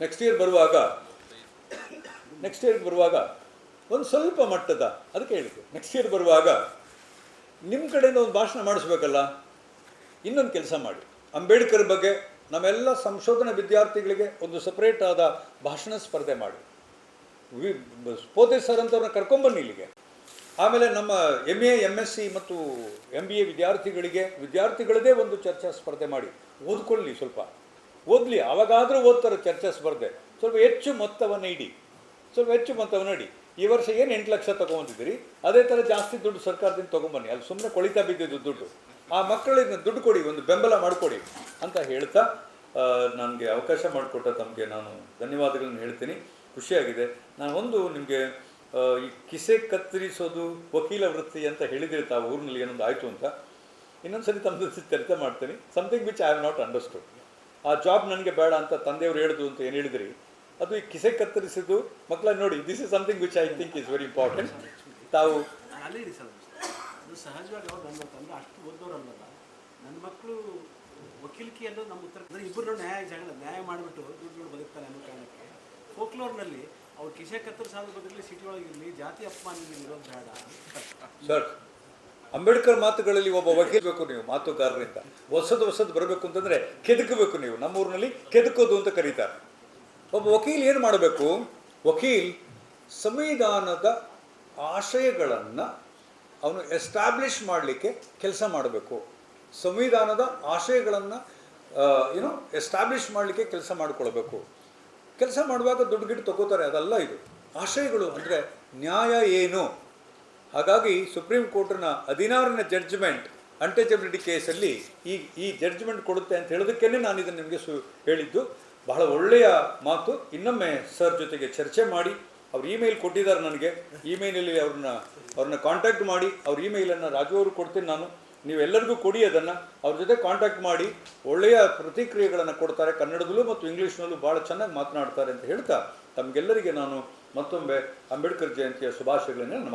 ನೆಕ್ಸ್ಟ್ ಇಯರ್ ಬರುವಾಗ ಒಂದು ಸ್ವಲ್ಪ ಮಟ್ಟದ, ಅದಕ್ಕೆ ಹೇಳಿದ್ದು ನೆಕ್ಸ್ಟ್ ಇಯರ್ ಬರುವಾಗ ನಿಮ್ಮ ಕಡೆಯಿಂದ ಒಂದು ಭಾಷಣ ಮಾಡಿಸ್ಬೇಕಲ್ಲ. ಇನ್ನೊಂದು ಕೆಲಸ ಮಾಡಿ, ಅಂಬೇಡ್ಕರ್ ಬಗ್ಗೆ ನಮ್ಮೆಲ್ಲ ಸಂಶೋಧನಾ ವಿದ್ಯಾರ್ಥಿಗಳಿಗೆ ಒಂದು ಸಪ್ರೇಟ್ ಆದ ಭಾಷಣ ಸ್ಪರ್ಧೆ ಮಾಡಿ. ಪೋತೆ ಸರ್ ಅಂತವ್ರನ್ನ ಕರ್ಕೊಂಬನ್ನಿ ಇಲ್ಲಿಗೆ. ಆಮೇಲೆ ನಮ್ಮ MA MSc ಮತ್ತು MBA ವಿದ್ಯಾರ್ಥಿಗಳದೇ ಒಂದು ಚರ್ಚಾ ಸ್ಪರ್ಧೆ ಮಾಡಿ. ಓದ್ಕೊಳ್ಳಿ, ಸ್ವಲ್ಪ ಓದಲಿ, ಆವಾಗಾದರೂ ಓದ್ತಾರೆ. ಚರ್ಚಾ ಸ್ಪರ್ಧೆ ಸ್ವಲ್ಪ ಹೆಚ್ಚು ಮೊತ್ತವನ್ನು ಇಡಿ. ಈ ವರ್ಷ ಏನು 8 ಲಕ್ಷ ತೊಗೊಂಬಂದಿದ್ದೀರಿ, ಅದೇ ಥರ ಜಾಸ್ತಿ ದುಡ್ಡು ಸರ್ಕಾರದಿಂದ ತೊಗೊಂಬನ್ನಿ. ಅದು ಸುಮ್ಮನೆ ಕೊಳಿತಾ ಬಿದ್ದಿದ್ದು ದುಡ್ಡು. ಆ ಮಕ್ಕಳಿಗೆ ದುಡ್ಡು ಕೊಡಿ, ಒಂದು ಬೆಂಬಲ ಮಾಡಿಕೊಡಿ ಅಂತ ಹೇಳ್ತಾ ನನಗೆ ಅವಕಾಶ ಮಾಡಿಕೊಟ್ಟ ತಮಗೆ ನಾನು ಧನ್ಯವಾದಗಳನ್ನು ಹೇಳ್ತೀನಿ. ಖುಷಿಯಾಗಿದೆ. ನಾನು ಒಂದು ನಿಮಗೆ ಈ ಕಿಸೆ ಕತ್ತರಿಸೋದು ವಕೀಲ ವೃತ್ತಿ ಅಂತ ಹೇಳಿದಿರಿ ತಾವು ಊರಿನಲ್ಲಿ ಏನೊಂದು ಆಯಿತು ಅಂತ. ಇನ್ನೊಂದು ಸರಿ ತಮ್ಮ ಜೊತೆ ಚರ್ಚೆ ಮಾಡ್ತೀನಿ. Something which I have not understood. ಆ ಜಾಬ್ ನನಗೆ ಬೇಡ ಅಂತ ತಂದೆಯವರು ಹೇಳಿದ್ರು ಅಂತ ಏನು ಹೇಳಿದ್ರಿ, ಅದು ಈ ಕಿಸೆ ಕತ್ತರಿಸಿದ್ದು ಮಕ್ಕಳ ನೋಡಿ. This is something which I think is very important. ತಾವು ಅಲ್ಲೇ ಸರ್, ಅದು ಸಹಜವಾಗಿ ಅವ್ರು ನನ್ನ ತಂದೆ ಅಷ್ಟು ಓದೋರಲ್ಲ. ನನ್ನ ಮಕ್ಕಳು ವಕೀಲಿಕೆ ಅನ್ನೋದು ನಮ್ಮ ಉತ್ತರ ಇಬ್ಬರು ನ್ಯಾಯ ಮಾಡಿಬಿಟ್ಟು ದುಡ್ಡು ಬದುಕ್ತಾರೆ ಅನ್ನೋ ಕಾರಣಕ್ಕೆ ಫೋಕ್ಲೋರ್ನಲ್ಲಿ ಅವ್ರು ಕಿಸೆ ಕತ್ತರಿಸೋದ್ರ ಬದಲು ಸಿಟಿ ಒಳಗಿರಲಿ, ಜಾತಿ ಅಪಮಾನ ಇರೋದು ಬೇಡ ಸರ್. ಅಂಬೇಡ್ಕರ್ ಮಾತುಗಳಲ್ಲಿ ಒಬ್ಬ ವಕೀಲ ಬೇಕು ನೀವು, ಮಾತುಗಾರರಿಂದ ಹೊಸದು ಬರಬೇಕು ಅಂತಂದರೆ ಕೆದಕಬೇಕು ನೀವು. ನಮ್ಮೂರಿನಲ್ಲಿ ಕೆದಕೋದು ಅಂತ ಕರೀತಾರೆ. ಒಬ್ಬ ವಕೀಲ್ ಏನು ಮಾಡಬೇಕು? ವಕೀಲ್ ಸಂವಿಧಾನದ ಆಶಯಗಳನ್ನು ಅವನು ಎಸ್ಟಾಬ್ಲಿಷ್ ಮಾಡಲಿಕ್ಕೆ ಕೆಲಸ ಮಾಡಬೇಕು. ಸಂವಿಧಾನದ ಆಶಯಗಳನ್ನು ಏನೋ ಎಸ್ಟಾಬ್ಲಿಷ್ ಮಾಡಲಿಕ್ಕೆ ಕೆಲಸ ಮಾಡಿಕೊಳ್ಬೇಕು. ಕೆಲಸ ಮಾಡುವಾಗ ದುಡ್ಡು ಗಿಟ್ಟು ತಗೋತಾರೆ, ಅದಲ್ಲ ಇದು. ಆಶಯಗಳು ಅಂದರೆ ನ್ಯಾಯ ಏನು. ಹಾಗಾಗಿ ಸುಪ್ರೀಂ ಕೋರ್ಟ್ನ 16ನೇ ಜಡ್ಜ್ಮೆಂಟ್ ಅನ್ಟಚಬಿಲಿಟಿ ಕೇಸಲ್ಲಿ ಈ ಜಡ್ಜ್ಮೆಂಟ್ ಕೊಡುತ್ತೆ ಅಂತ ಹೇಳೋದಕ್ಕೇ ನಾನು ಇದನ್ನು ನಿಮಗೆ ಹೇಳಿದ್ದು. ಬಹಳ ಒಳ್ಳೆಯ ಮಾತು. ಇನ್ನೊಮ್ಮೆ ಸರ್ ಜೊತೆಗೆ ಚರ್ಚೆ ಮಾಡಿ, ಅವ್ರು ಇಮೇಲ್ ಕೊಟ್ಟಿದ್ದಾರೆ ನನಗೆ, ಇಮೇಲಲ್ಲಿ ಅವ್ರನ್ನ ಕಾಂಟ್ಯಾಕ್ಟ್ ಮಾಡಿ, ಅವ್ರ ಇಮೇಲನ್ನು ರಾಜು ಅವರು ಕೊಡ್ತೀನಿ ನಾನು, ನೀವೆಲ್ಲರಿಗೂ ಕೊಡಿ ಅದನ್ನು, ಅವ್ರ ಜೊತೆ ಕಾಂಟ್ಯಾಕ್ಟ್ ಮಾಡಿ. ಒಳ್ಳೆಯ ಪ್ರತಿಕ್ರಿಯೆಗಳನ್ನು ಕೊಡ್ತಾರೆ, ಕನ್ನಡದಲ್ಲೂ ಮತ್ತು ಇಂಗ್ಲೀಷ್ನಲ್ಲೂ ಭಾಳ ಚೆನ್ನಾಗಿ ಮಾತನಾಡ್ತಾರೆ ಅಂತ ಹೇಳ್ತಾ ತಮಗೆಲ್ಲರಿಗೆ ನಾನು ಮತ್ತೊಮ್ಮೆ ಅಂಬೇಡ್ಕರ್ ಜಯಂತಿಯ ಶುಭಾಶಯಗಳನ್ನು